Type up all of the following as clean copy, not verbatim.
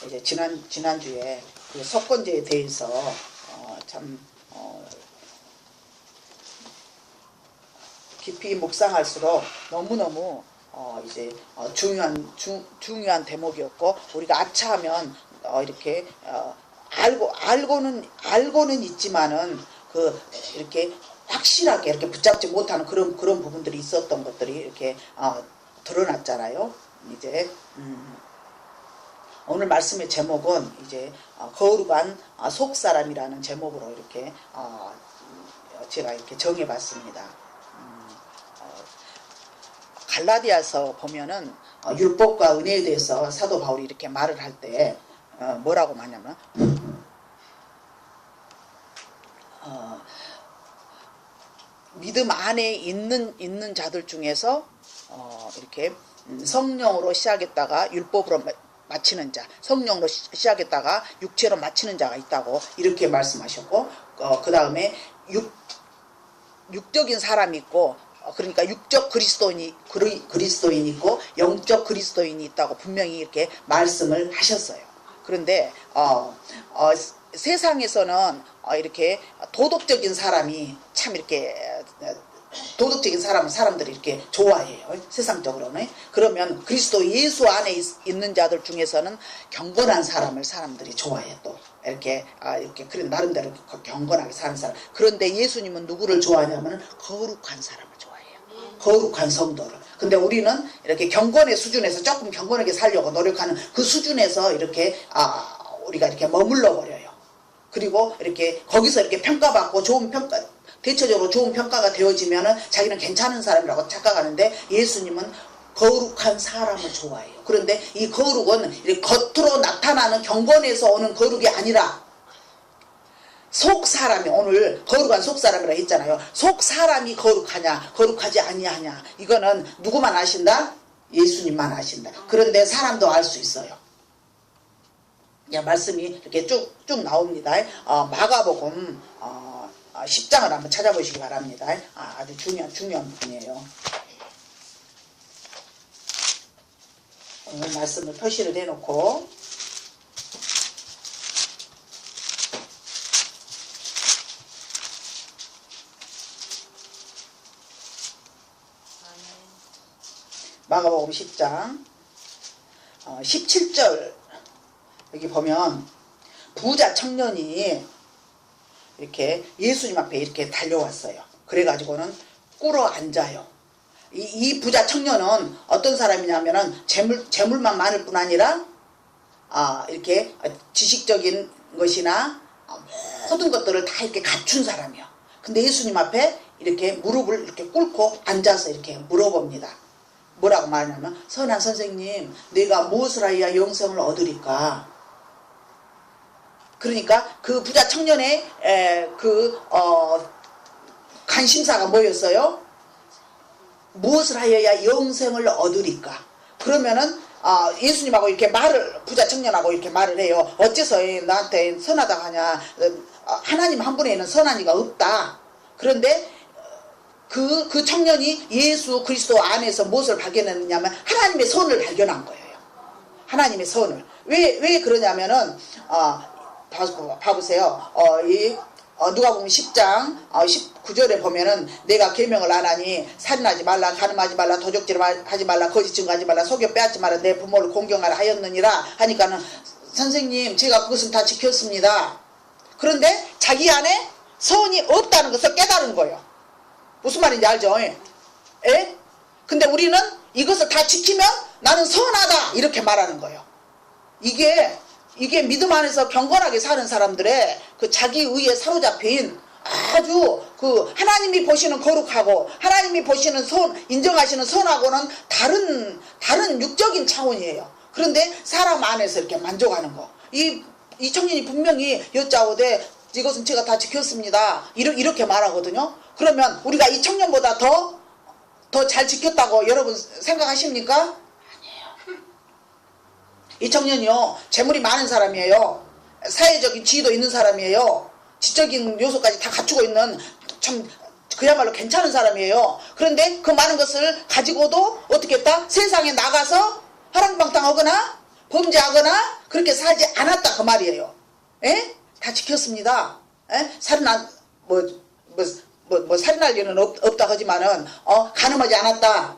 이제 지난주에 그 속건제에 대해서 참 깊이 묵상할수록 너무너무 이제 중요한 대목이었고, 우리가 아차하면 이렇게 알고는 있지만은 이렇게 확실하게 이렇게 붙잡지 못하는 그런 부분들이 있었던 것들이 이렇게 드러났잖아요. 이제 오늘 말씀의 제목은 이제 거룩한 속사람이라는 제목으로 이렇게 제가 이렇게 정해봤습니다. 갈라디아서 보면은 율법과 은혜에 대해서 사도 바울이 이렇게 말을 할 때 뭐라고 하냐면 믿음 안에 있는 자들 중에서 이렇게 성령으로 시작했다가 율법으로 마치는 자, 성령으로 시작했다가 육체로 마치는 자가 있다고 이렇게 말씀하셨고, 그 다음에 육적인 사람이 있고, 그러니까 육적 그리스도인이 있고 영적 그리스도인이 있다고 분명히 이렇게 말씀을 하셨어요. 그런데 세상에서는 이렇게 도덕적인 사람이 참 이렇게 도덕적인 사람들이 이렇게 좋아해요. 세상적으로는. 그러면 그리스도 예수 안에 있는 자들 중에서는 경건한 사람들이 좋아해요. 또 이렇게 그래 나름대로 경건하게 사는 사람. 그런데 예수님은 누구를 좋아하냐면 거룩한 사람을 좋아해요. 거룩한 성도를. 근데 우리는 이렇게 경건의 수준에서 조금 경건하게 살려고 노력하는 그 수준에서 이렇게 우리가 이렇게 머물러 버려요. 그리고 이렇게 거기서 이렇게 평가받고 대체적으로 좋은 평가가 되어지면은 자기는 괜찮은 사람이라고 착각하는데, 예수님은 거룩한 사람을 좋아해요. 그런데 이 거룩은 이렇게 겉으로 나타나는 경건에서 오는 거룩이 아니라 속사람이, 오늘 거룩한 속사람이라 했잖아요. 속사람이 거룩하냐 거룩하지 아니하냐, 이거는 누구만 아신다? 예수님만 아신다. 그런데 사람도 알 수 있어요. 말씀이 이렇게 쭉 나옵니다. 마가복음 10장을 한번 찾아보시기 바랍니다. 아주 중요한 부분이에요. 오늘 말씀을 표시를 해놓고 마가복음 10장 17절 여기 보면 부자 청년이 이렇게 예수님 앞에 이렇게 달려왔어요. 그래가지고는 꿇어 앉아요. 이 부자 청년은 어떤 사람이냐면은 재물만 많을 뿐 아니라 이렇게 지식적인 것이나 모든 것들을 다 이렇게 갖춘 사람이요. 근데 예수님 앞에 이렇게 무릎을 이렇게 꿇고 앉아서 이렇게 물어봅니다. 뭐라고 말하냐면, 선한 선생님, 내가 무엇을 하여야 영생을 얻으리까? 그러니까 그 부자 청년의 관심사가 뭐였어요? 무엇을 하여야 영생을 얻으리까? 그러면은 예수님하고 이렇게 부자 청년하고 이렇게 말을 해요. 어째서 나한테 선하다 하냐? 하나님 한 분에는 선한 이가 없다. 그런데 그 청년이 예수 그리스도 안에서 무엇을 발견했느냐면 하나님의 선을 발견한 거예요. 하나님의 선을. 왜 그러냐면은 봐보세요. 누가복음 10장 19절에 보면은 내가 계명을 안 하니 살인하지 말라, 간음하지 말라, 도적질 하지 말라, 거짓 증거하지 말라, 속여 빼앗지 말라, 내 부모를 공경하라 하였느니라 하니까는, 선생님 제가 그것은 다 지켰습니다. 그런데 자기 안에 선이 없다는 것을 깨달은 거예요. 무슨 말인지 알죠? 예? 근데 우리는 이것을 다 지키면 나는 선하다 이렇게 말하는 거예요. 이게 믿음 안에서 경건하게 사는 사람들의 그 자기 의에 사로잡힌 아주 하나님이 보시는 거룩하고 하나님이 보시는 인정하시는 선하고는 다른 육적인 차원이에요. 그런데 사람 안에서 이렇게 만족하는 거. 이 청년이 분명히 여짜오되 이것은 제가 다 지켰습니다. 이렇게 말하거든요. 그러면 우리가 이 청년보다 더 잘 지켰다고 여러분 생각하십니까? 아니에요. 이 청년이요, 재물이 많은 사람이에요. 사회적인 지위도 있는 사람이에요. 지적인 요소까지 다 갖추고 있는 참 그야말로 괜찮은 사람이에요. 그런데 그 많은 것을 가지고도 어떻게 했다? 세상에 나가서 하랑방탕하거나 범죄하거나 그렇게 살지 않았다 그 말이에요. 예? 다 지켰습니다. 예? 살인한 살인할 일은 없다 하지만은 간음하지 않았다.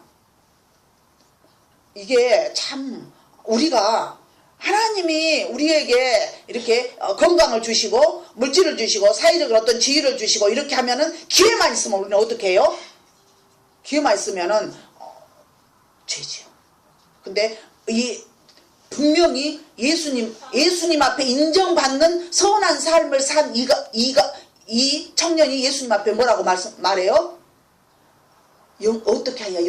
이게 참 우리가 하나님이 우리에게 이렇게 건강을 주시고 물질을 주시고 사회적인 어떤 지위를 주시고 이렇게 하면은 기회만 있으면 우리는 어떻게 해요? 기회만 있으면은 죄지요. 근데 이 분명히 예수님 앞에 인정받는 선한 삶을 산 이 청년이 예수님 앞에 뭐라고 말해요? 어떻게 하냐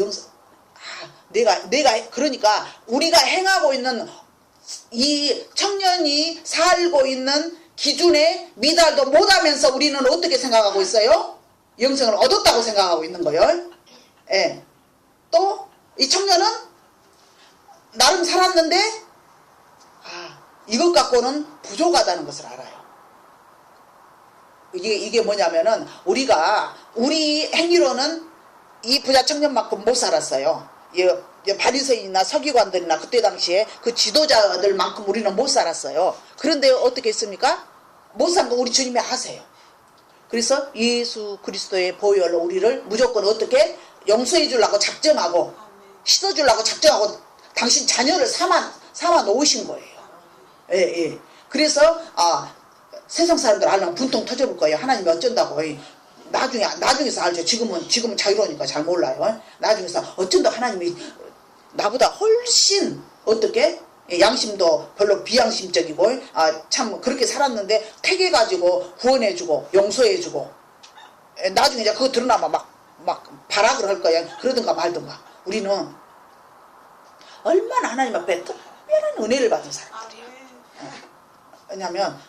내가 그러니까 우리가 행하고 있는 이 청년이 살고 있는 기준에 미달도 못하면서 우리는 어떻게 생각하고 있어요? 영생을 얻었다고 생각하고 있는 거예요. 예. 또 이 청년은 나름 살았는데 이것 갖고는 부족하다는 것을 알아요. 이게 뭐냐면은 우리 행위로는 이 부자 청년만큼 못 살았어요. 바리새인이나 서기관들이나 그때 당시에 그 지도자들만큼 우리는 못 살았어요. 그런데 어떻게 했습니까? 못 산 거 우리 주님이 아세요. 그래서 예수 그리스도의 보혈로 우리를 무조건 어떻게 용서해 주려고 작정하고 씻어 주려고 작정하고 당신 자녀를 삼아 놓으신 거예요. 예. 그래서 세상 사람들 알면 분통 터져볼 거예요. 하나님이 어쩐다고. 나중에서 알죠. 지금은 자유로우니까 잘 몰라요. 나중에서 어쩐다 하나님이 나보다 훨씬 어떻게 양심도 별로 비양심적이고 참 그렇게 살았는데 택해가지고 구원해주고 용서해주고 나중에 이제 그거 드러나면 막 발악을 할 거야. 그러든가 말든가. 우리는 얼마나 하나님 앞에 특별한 은혜를 받은 사람들이야. 왜냐하면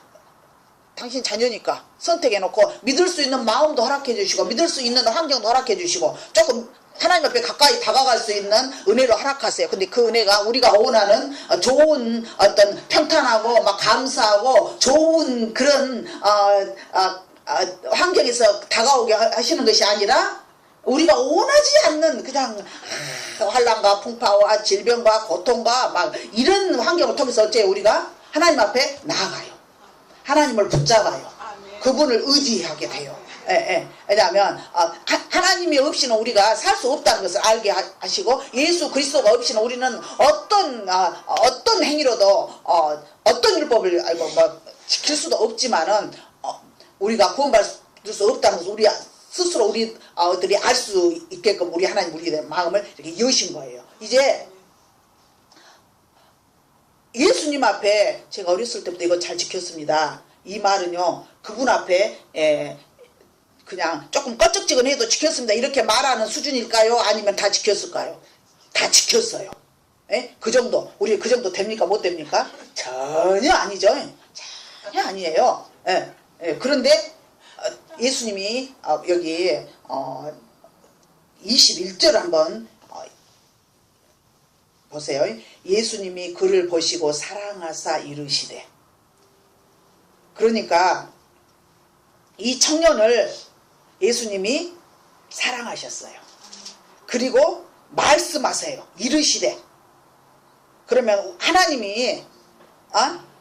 당신 자녀니까 선택해놓고 믿을 수 있는 마음도 허락해 주시고 믿을 수 있는 환경도 허락해 주시고 조금 하나님 앞에 가까이 다가갈 수 있는 은혜로 허락하세요. 근데 그 은혜가 우리가 원하는 좋은 어떤 평탄하고 막 감사하고 좋은 그런 환경에서 다가오게 하시는 것이 아니라 우리가 원하지 않는 그냥 환난과 풍파와 질병과 고통과 막 이런 환경을 통해서 어째 우리가 하나님 앞에 나아가요. 하나님을 붙잡아요. 그분을 의지하게 돼요. 왜냐하면 하나님이 없이는 우리가 살 수 없다는 것을 알게 하시고 예수 그리스도가 없이는 우리는 어떤 행위로도 어떤 율법을 지킬 수도 없지만은 우리가 구원받을 수 없다는 것을 우리 스스로 우리들이 알 수 있게끔 우리 하나님 우리의 마음을 이렇게 여신 거예요. 이제 예수님 앞에 제가 어렸을 때부터 이거 잘 지켰습니다. 이 말은요 그분 앞에 그냥 조금 꺼쩍지근해도 지켰습니다 이렇게 말하는 수준일까요? 아니면 다 지켰을까요? 다 지켰어요. 그 정도 우리 그 정도 됩니까? 못 됩니까? 전혀 아니죠. 전혀 아니에요. 그런데 예수님이 여기 21절 한번 보세요. 예수님이 그를 보시고 사랑하사 이르시되 그러니까 이 청년을 예수님이 사랑하셨어요. 그리고 말씀하세요. 이르시되 그러면 하나님이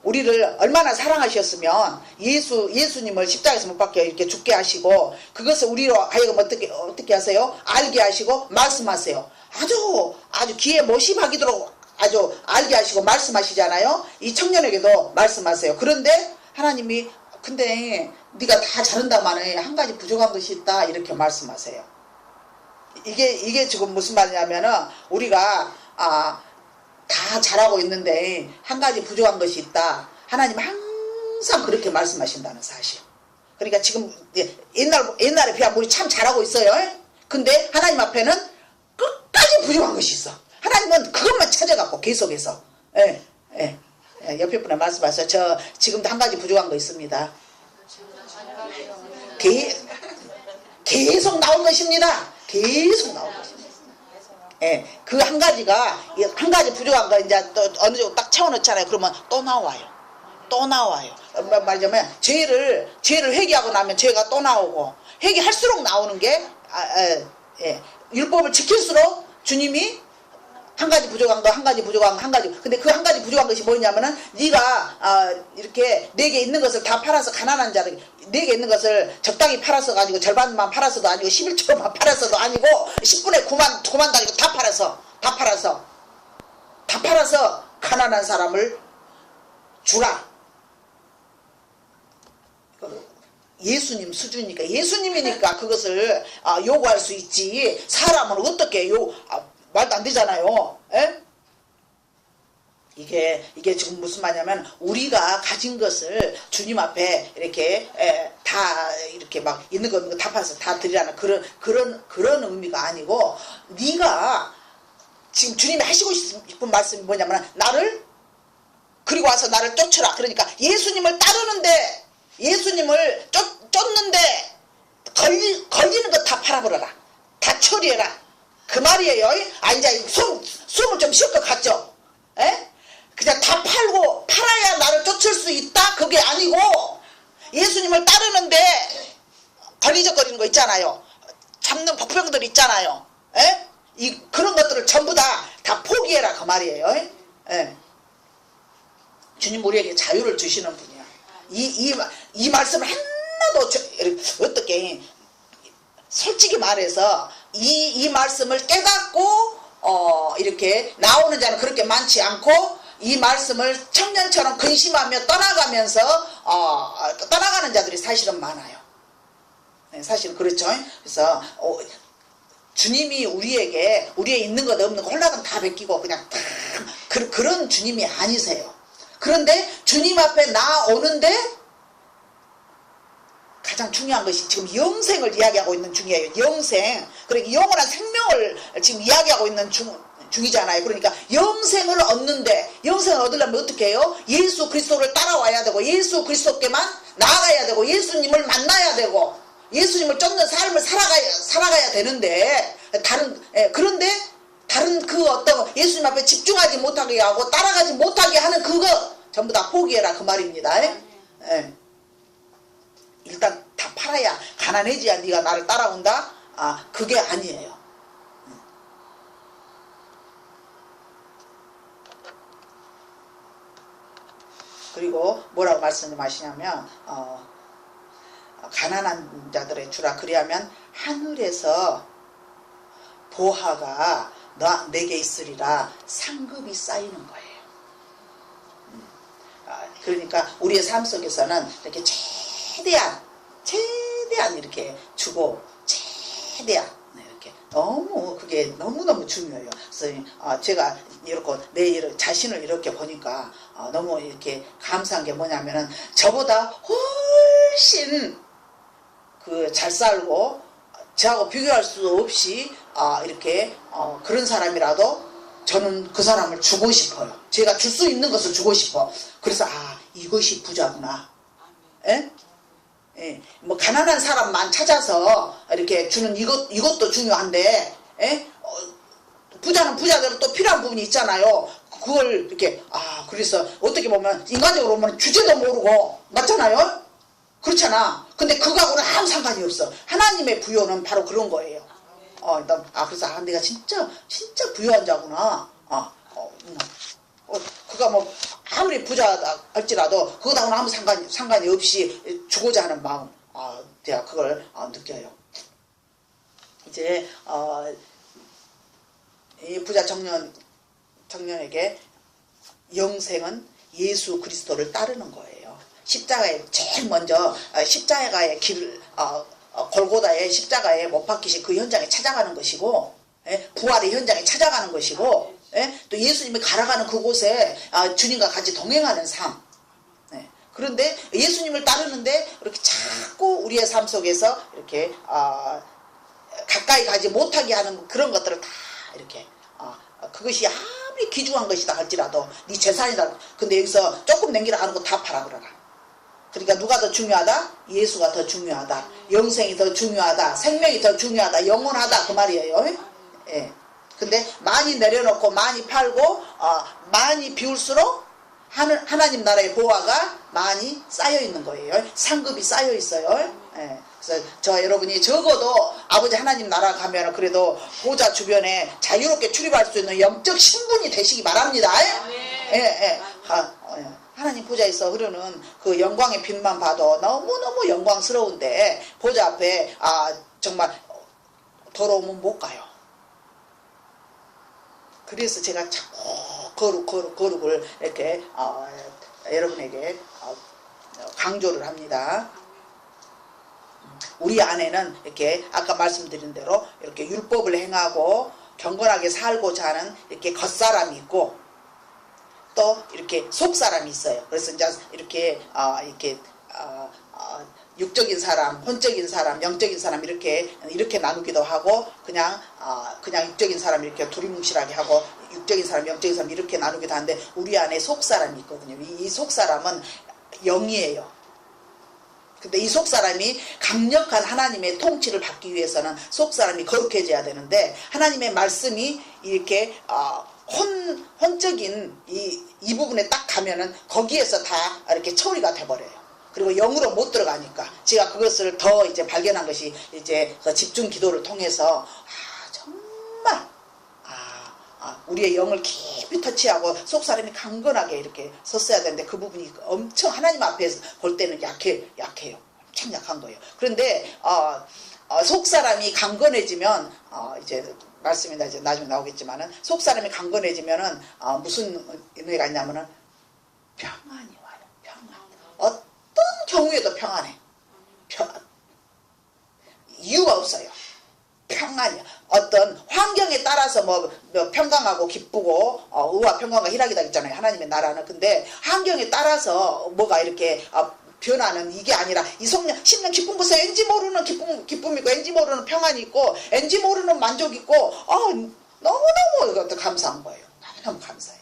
우리를 얼마나 사랑하셨으면 예수님을 십자가에서 못 박혀 이렇게 죽게 하시고 그것을 우리로 하여금 어떻게 하세요? 알게 하시고 말씀하세요. 아주 귀에 못입하기도록 아주 알게 하시고 말씀하시잖아요. 이 청년에게도 말씀하세요. 그런데 하나님이 근데 네가 다 잘한다마는 한 가지 부족한 것이 있다 이렇게 말씀하세요. 이게 지금 무슨 말이냐면은 우리가 다 잘하고 있는데 한 가지 부족한 것이 있다. 하나님 항상 그렇게 말씀하신다는 사실. 그러니까 지금 옛날에 비하면 우리 참 잘하고 있어요. 근데 하나님 앞에는 끝까지 부족한 것이 있어. 하나님은 그것만 찾아갖고 계속해서 옆에 분에 말씀하세요. 저 지금도 한 가지 부족한 거 있습니다. 계속 나올 것입니다. 계속 나올 것입니다. 그 한 가지가 한 가지 부족한 거 이제 또 어느 정도 딱 채워놓잖아요. 그러면 또 나와요. 말하자면 죄를 회개하고 나면 죄가 또 나오고 회개할수록 나오는 게 율법을 지킬수록 주님이 한 가지 부족한 거, 한 가지 부족한 거, 한 가지. 근데 그 한 가지 부족한 것이 뭐냐면은 네가 이렇게 내게 있는 것을 다 팔아서 가난한 자를 내게 있는 것을 적당히 팔아서 가지고 절반만 팔아서도 아니고 11조만 팔아서도 아니고 10분의 9만 달이고 다 팔아서 가난한 사람을 주라. 예수님 수준이니까 예수님이니까 그것을 요구할 수 있지. 사람은 어떻게 말도 안 되잖아요. 에? 이게 지금 무슨 말이냐면 우리가 가진 것을 주님 앞에 이렇게 다 이렇게 막 있는 거 다 팔아서 다 드리라는 그런 의미가 아니고, 네가 지금 주님이 하시고 싶은 말씀이 뭐냐면 나를 그리고 와서 나를 쫓으라. 그러니까 예수님을 따르는데 예수님을 쫓는데 걸리는 거 다 팔아버려라. 다 처리해라. 그 말이에요. 이제 숨을 좀 쉴 것 같죠? 에? 그냥 다 팔아야 나를 쫓을 수 있다? 그게 아니고, 예수님을 따르는데 걸리적거리는 거 있잖아요. 잡는 복병들 있잖아요. 에? 그런 것들을 전부 다 포기해라. 그 말이에요. 에? 주님 우리에게 자유를 주시는 분이야. 이 말씀을 하나도 어떻게 솔직히 말해서 이 말씀을 깨닫고 이렇게 나오는 자는 그렇게 많지 않고, 이 말씀을 청년처럼 근심하며 떠나가는 자들이 사실은 많아요. 네, 사실은 그렇죠. 그래서 주님이 우리에게 우리에 있는 것 없는 거 홀라당 다 베끼고 그냥 다 그런 주님이 아니세요. 그런데 주님 앞에 나오는데 가장 중요한 것이 지금 영생을 이야기하고 있는 중이에요. 영생. 그러니까 영원한 생명을 지금 이야기하고 있는 중이잖아요. 그러니까 영생을 얻는데, 영생을 얻으려면 어떻게 해요? 예수 그리스도를 따라와야 되고, 예수 그리스도께만 나아가야 되고, 예수님을 만나야 되고, 예수님을 쫓는 삶을 살아가야 되는데, 그런데 다른 그 어떤 예수님 앞에 집중하지 못하게 하고 따라가지 못하게 하는 그거 전부 다 포기해라. 그 말입니다. 예. 일단 다 팔아야 가난해지야 네가 나를 따라온다? 그게 아니에요. 그리고 뭐라고 말씀하시냐면 가난한 자들의 주라. 그리하면 하늘에서 보화가 내게 있으리라. 상급이 쌓이는 거예요. 그러니까 우리의 삶 속에서는 이렇게 최대한 이렇게 주고, 최대한 이렇게 그게 너무너무 중요해요. 그래서 제가 이렇게 내 자신을 이렇게 보니까 너무 이렇게 감사한 게 뭐냐면은, 저보다 훨씬 잘 살고 저하고 비교할 수 없이 이렇게 그런 사람이라도 저는 그 사람을 주고 싶어요. 제가 줄 수 있는 것을 주고 싶어. 그래서 이것이 부자구나. 예? 예. 뭐 가난한 사람만 찾아서 이렇게 주는 이것도 중요한데, 예? 부자는 부자대로 또 필요한 부분이 있잖아요. 그걸 이렇게 그래서 어떻게 보면 인간적으로 보면 주제도 모르고 맞잖아요. 그렇잖아. 근데 그거하고는 아무 상관이 없어. 하나님의 부여는 바로 그런 거예요. 그래서 내가 진짜 부유한 자구나. 그가 뭐 아무리 부자다 할지라도 그거하고는 아무 상관이 없이 주고자 하는 마음, 제가 그걸 느껴요. 이제 이 부자 청년에게 영생은 예수 그리스도를 따르는 거예요. 십자가에 제일 먼저 십자가의 길을 골고다의 십자가에 못 박히신 그 현장에 찾아가는 것이고, 부활의 현장에 찾아가는 것이고, 또 예수님이 갈아가는 그곳에 주님과 같이 동행하는 삶. 그런데 예수님을 따르는데 이렇게 자꾸 우리의 삶 속에서 이렇게 가까이 가지 못하게 하는 그런 것들을 다 이렇게 그것이 아무리 귀중한 것이다 할지라도 네 재산이다. 근데 여기서 조금 남기라 하는 거 다 팔아 그러라. 그러니까 누가 더 중요하다? 예수가 더 중요하다. 영생이 더 중요하다. 생명이 더 중요하다. 영원하다. 그 말이에요. 예. 근데 많이 내려놓고 많이 팔고 많이 비울수록 하나님 나라의 보화가 많이 쌓여 있는 거예요. 상급이 쌓여 있어요. 예. 그래서 저 여러분이 적어도 아버지 하나님 나라 가면 그래도 보좌 주변에 자유롭게 출입할 수 있는 영적 신분이 되시기 바랍니다. 예, 예. 하나님 보좌에서 흐르는 그 영광의 빛만 봐도 너무너무 영광스러운데 보좌 앞에 정말 더러우면 못 가요. 그래서 제가 자꾸 거룩을 이렇게 여러분에게 강조를 합니다. 우리 안에는 이렇게 아까 말씀드린 대로 이렇게 율법을 행하고 경건하게 살고자 하는 이렇게 겉사람이 있고 또 이렇게 속사람이 있어요. 그래서 이제 이렇게 육적인 사람, 혼적인 사람, 영적인 사람 이렇게 나누기도 하고 그냥 육적인 사람 이렇게 두리뭉실하게 하고 육적인 사람, 영적인 사람 이렇게 나누기도 하는데 우리 안에 속사람이 있거든요. 이 속사람은 영이에요. 근데 이 속사람이 강력한 하나님의 통치를 받기 위해서는 속사람이 거룩해져야 되는데 하나님의 말씀이 이렇게 혼적인 이 부분에 딱 가면은 거기에서 다 이렇게 처리가 돼버려요. 그리고 영으로 못 들어가니까 제가 그것을 더 이제 발견한 것이 이제 그 집중 기도를 통해서 정말 우리의 영을 깊이 터치하고 속사람이 강건하게 이렇게 섰어야 되는데 그 부분이 엄청 하나님 앞에서 볼 때는 약해요. 엄청 약한 거예요. 그런데 속사람이 강건해지면 이제 말씀이 이제 나중에 나오겠지만은 속사람이 강건해지면은 무슨 의미가 있냐면은 평안이 와요. 평안. 어떤 경우에도 평안해. 이유가 없어요. 평안이야. 어떤 환경에 따라서 뭐 평강하고 기쁘고 의와 평강과 희락이다 했잖아요. 하나님의 나라는. 근데 환경에 따라서 뭐가 이렇게 변화는 이게 아니라 이 성령 심령 기쁜 곳에 왠지 모르는 기쁨이 있고 왠지 모르는 평안이 있고 왠지 모르는 만족이 있고 너무너무 이것도 감사한 거예요. 너무너무 감사해요.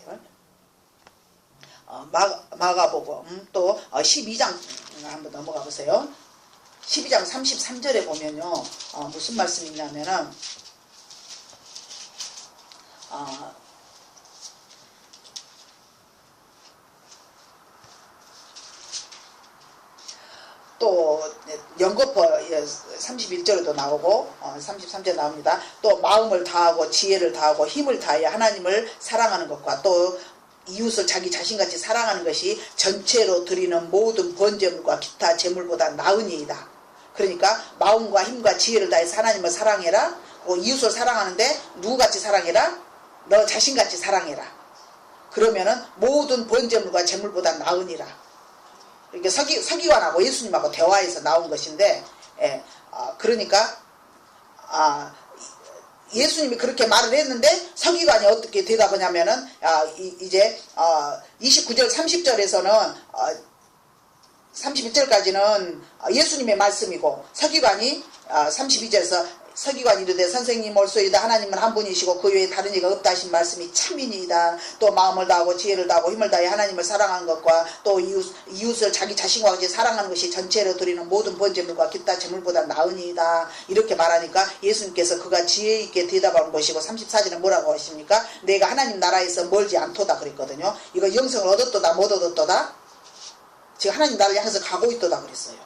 마가복음 또 12장 한번 넘어가 보세요. 12장 33절에 보면요. 무슨 말씀이 있냐면은 또 연거푸 31절에도 나오고 33절에 나옵니다. 또 마음을 다하고 지혜를 다하고 힘을 다하여 하나님을 사랑하는 것과 또 이웃을 자기 자신같이 사랑하는 것이 전체로 드리는 모든 번제물과 기타 제물보다 나으니이다. 그러니까 마음과 힘과 지혜를 다해서 하나님을 사랑해라. 이웃을 사랑하는데 누구같이 사랑해라? 너 자신같이 사랑해라. 그러면은 모든 번제물과 제물보다 나으니라. 이게 서기관하고 예수님하고 대화에서 나온 것인데, 그러니까 예수님이 그렇게 말을 했는데 서기관이 어떻게 대답하냐면은 이제 29절 30절에서는 31절까지는 예수님의 말씀이고 서기관이 32절에서 서기관이 이르되 선생님 올소이다. 하나님은 한 분이시고 그 외에 다른 이가 없다 하신 말씀이 참이니이다. 또 마음을 다하고 지혜를 다하고 힘을 다해 하나님을 사랑하는 것과 또 이웃을 자기 자신과 같이 사랑하는 것이 전체로 드리는 모든 번제물과 기타 제물보다 나으니이다. 이렇게 말하니까 예수님께서 그가 지혜 있게 대답하는 것이고 34절에 뭐라고 하십니까? 내가 하나님 나라에서 멀지 않도다 그랬거든요. 이거 영생을 얻었도다 못 얻었도다? 지금 하나님 나라를 향해서 가고 있도다 그랬어요.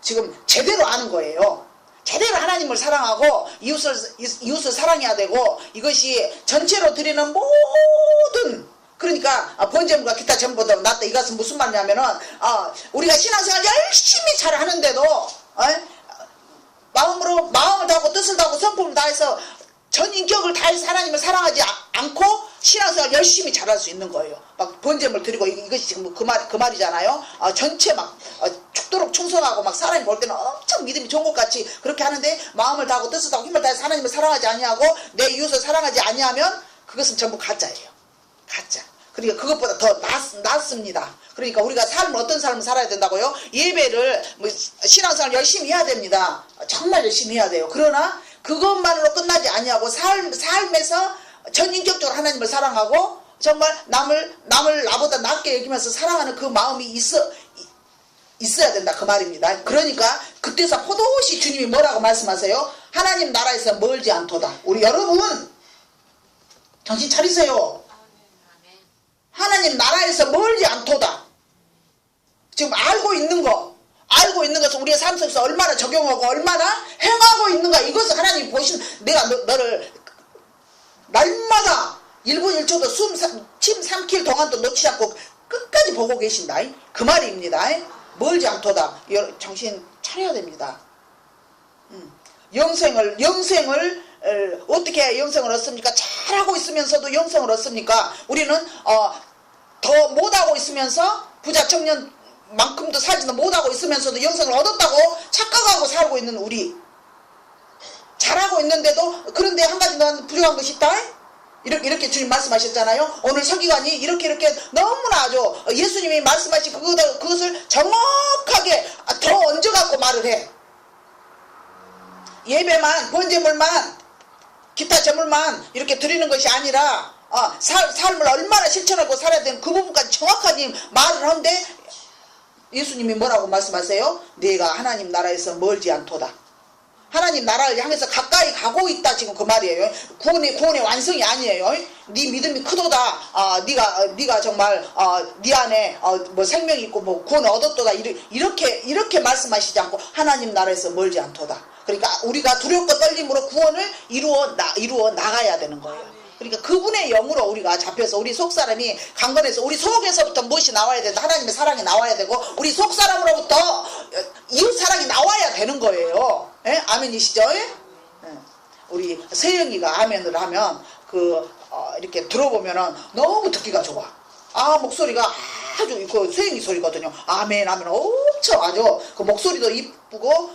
지금 제대로 아는 거예요. 제대로 하나님을 사랑하고 이웃을 사랑해야 되고 이것이 전체로 드리는 모든 그러니까 번제물과 기타 제물보다 낫다. 이것은 무슨 말이냐면은 우리가 신앙생활 열심히 잘 하는데도 마음을 다하고 뜻을 다하고 성품을 다해서 전 인격을 다해서 하나님을 사랑하지 않고 신앙생활 열심히 잘할 수 있는 거예요. 막 번제물 드리고 이것이 지금 그 말이잖아요. 전체 막 죽도록 충성하고 막 사람이 볼 때는 엄청 믿음이 좋은 것 같이 그렇게 하는데 마음을 다하고 뜻을 다하고 힘을 다해서 하나님을 사랑하지 아니하고 내 이웃을 사랑하지 아니하면 그것은 전부 가짜예요. 가짜. 그러니까 그것보다 더 낫습니다. 그러니까 우리가 삶을 어떤 삶을 살아야 된다고요? 예배를 신앙생활 열심히 해야 됩니다. 정말 열심히 해야 돼요. 그러나 그것만으로 끝나지 아니하고 삶에서 전인격적으로 하나님을 사랑하고 정말 남을 나보다 낫게 여기면서 사랑하는 그 마음이 있어야 된다 그 말입니다. 그러니까 그때서 포도시 주님이 뭐라고 말씀하세요? 하나님 나라에서 멀지 않도다. 우리 여러분 정신 차리세요. 하나님 나라에서 멀지 않도다. 지금 알고 있는 거 알고 있는 것은 우리의 삶 속에서 얼마나 적용하고 얼마나 행하고 있는가, 이것을 하나님이 보시는, 내가 너를 날마다 1분 1초도 침 삼킬 동안도 놓치지 않고 끝까지 보고 계신다. 그 말입니다. 멀지 않도다. 정신 차려야 됩니다. 영생을 어떻게 영생을 얻습니까? 잘하고 있으면서도 영생을 얻습니까? 우리는 더 못하고 있으면서 부자 청년만큼도 살지도 못하고 있으면서도 영생을 얻었다고 착각하고 살고 있는 우리, 잘하고 있는데도 그런데 한 가지 난 부족한 것이 있다. 이렇게 주님 말씀하셨잖아요. 오늘 서기관이 이렇게 너무나 아주 예수님이 말씀하신 그것을 정확하게 더 얹어갖고 말을 해. 예배만, 번제물만, 기타 제물만 이렇게 드리는 것이 아니라 삶을 얼마나 실천하고 살아야 되는 그 부분까지 정확하게 말을 하는데, 예수님이 뭐라고 말씀하세요? 내가 하나님 나라에서 멀지 않도다. 하나님 나라를 향해서 가까이 가고 있다, 지금 그 말이에요. 구원의 완성이 아니에요. 네 믿음이 크도다. 네가 정말 네 안에 뭐 생명이 있고 뭐 구원을 얻었도다. 이렇게 말씀하시지 않고 하나님 나라에서 멀지 않도다. 그러니까 우리가 두렵고 떨림으로 구원을 이루어 나가야 되는 거예요. 그러니까 그분의 영으로 우리가 잡혀서 우리 속사람이 강건해서 우리 속에서부터 무엇이 나와야 된다. 하나님의 사랑이 나와야 되고 우리 속사람으로부터 이웃 사랑이 나와야 되는 거예요. 예? 아멘이시죠? 예? 우리 세영이가 아멘을 하면 이렇게 들어보면은 너무 듣기가 좋아. 목소리가 아주 그 세영이 소리거든요. 아멘 하면 엄청 아주 그 목소리도 이쁘고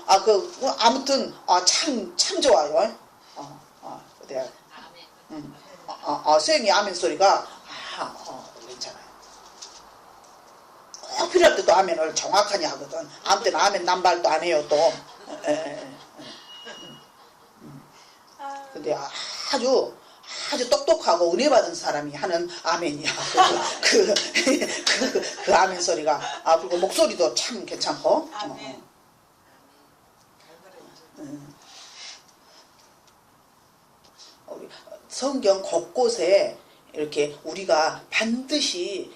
아무튼 참 좋아요. 네. 세영이 아멘 소리가 괜찮아요. 꼭 필요할 때도 아멘을 정확하게 하거든. 아무 때는 아멘 남발도 안 해요 또. 근데 아주 똑똑하고 은혜 받은 사람이 하는 아멘이야. 그 아멘 소리가. 그리고 목소리도 참 괜찮고. 성경 곳곳에 이렇게 우리가 반드시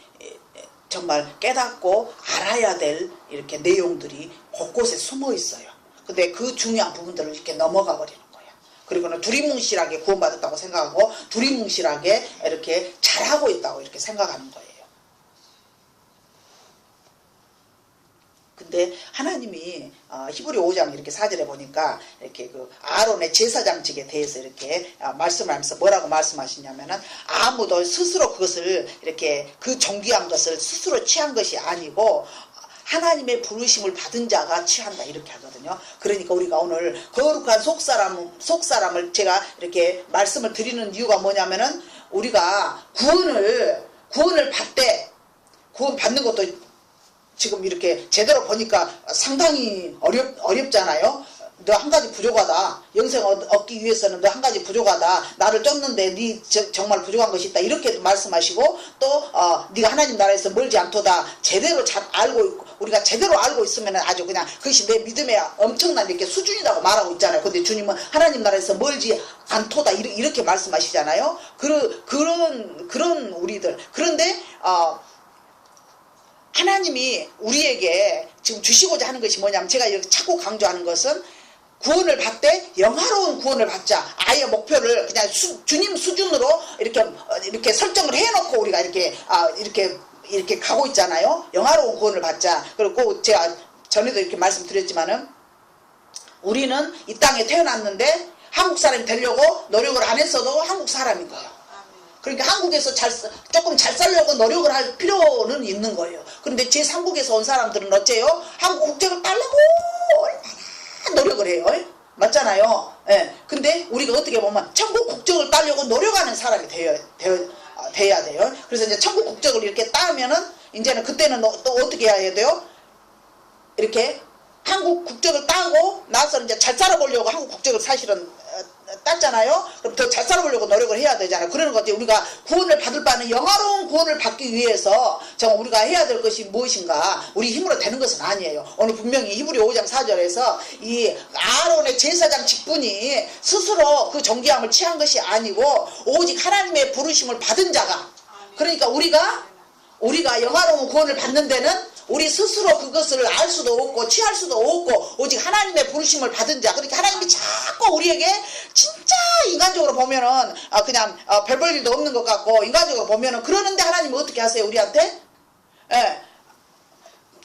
정말 깨닫고 알아야 될 이렇게 내용들이 곳곳에 숨어 있어요. 근데 그 중요한 부분들을 이렇게 넘어가 버리는 거예요. 그리고는 두리뭉실하게 구원받았다고 생각하고 두리뭉실하게 이렇게 잘하고 있다고 이렇게 생각하는 거예요. 근데 하나님이 히브리 5장 이렇게 4절에 보니까 이렇게 그 아론의 제사장직에 대해서 이렇게 말씀을 하면서 뭐라고 말씀하시냐면은 아무도 스스로 그것을 이렇게 그 존귀한 것을 스스로 취한 것이 아니고 하나님의 부르심을 받은 자가 취한다, 이렇게 하거든요. 그러니까 우리가 오늘 거룩한 속사람을 제가 이렇게 말씀을 드리는 이유가 뭐냐면은 우리가 구원을 받되 구원 받는 것도 지금 이렇게 제대로 보니까 상당히 어렵잖아요. 너 한 가지 부족하다. 영생 얻기 위해서는 너 한 가지 부족하다. 나를 쫓는데 네 정말 부족한 것이 있다. 이렇게 말씀하시고 또 네가 하나님 나라에서 멀지 않도다. 제대로 잘 알고 있고 우리가 제대로 알고 있으면 아주 그냥 그것이 내 믿음의 엄청난 이렇게 수준이라고 말하고 있잖아요. 근데 주님은 하나님 나라에서 멀지 않도다 이렇게 말씀하시잖아요. 그런 우리들. 그런데 하나님이 우리에게 지금 주시고자 하는 것이 뭐냐면 제가 이렇게 자꾸 강조하는 것은 구원을 받되 영화로운 구원을 받자. 아예 목표를 그냥 주님 수준으로 이렇게 설정을 해놓고 우리가 이렇게 가고 있잖아요. 영화로운 구원을 받자. 그리고 제가 전에도 이렇게 말씀드렸지만은 우리는 이 땅에 태어났는데 한국 사람이 되려고 노력을 안 했어도 한국 사람인 거예요. 그러니까 한국에서 조금 잘 살려고 노력을 할 필요는 있는 거예요. 그런데 제3국에서 온 사람들은 어째요? 한국 국적을 따려고 얼마나 노력을 해요. 맞잖아요. 예. 근데 우리가 어떻게 보면 천국 국적을 따려고 노력하는 사람이 돼야 돼요. 그래서 이제 천국 국적을 이렇게 따면은 이제는 그때는 또 어떻게 해야 돼요? 이렇게 한국 국적을 따고 나서 이제 잘 살아보려고 한국 국적을 사실은 땄잖아요. 그럼 더 잘 살아보려고 노력을 해야 되잖아요. 그러는 것 같아요. 우리가 구원을 받을 바는 영화로운 구원을 받기 위해서 정말 우리가 해야 될 것이 무엇인가? 우리 힘으로 되는 것은 아니에요. 오늘 분명히 히브리 5장 4절에서 이 아론의 제사장 직분이 스스로 그 존귀함을 취한 것이 아니고 오직 하나님의 부르심을 받은 자가, 그러니까 우리가 영화로운 구원을 받는 데는 우리 스스로 그것을 알 수도 없고 취할 수도 없고 오직 하나님의 부르심을 받은 자. 그렇게 하나님이 자꾸 우리에게 진짜 인간적으로 보면은 그냥 별 볼 일도 없는 것 같고 인간적으로 보면은 그러는데 하나님이 어떻게 하세요 우리한테? 예,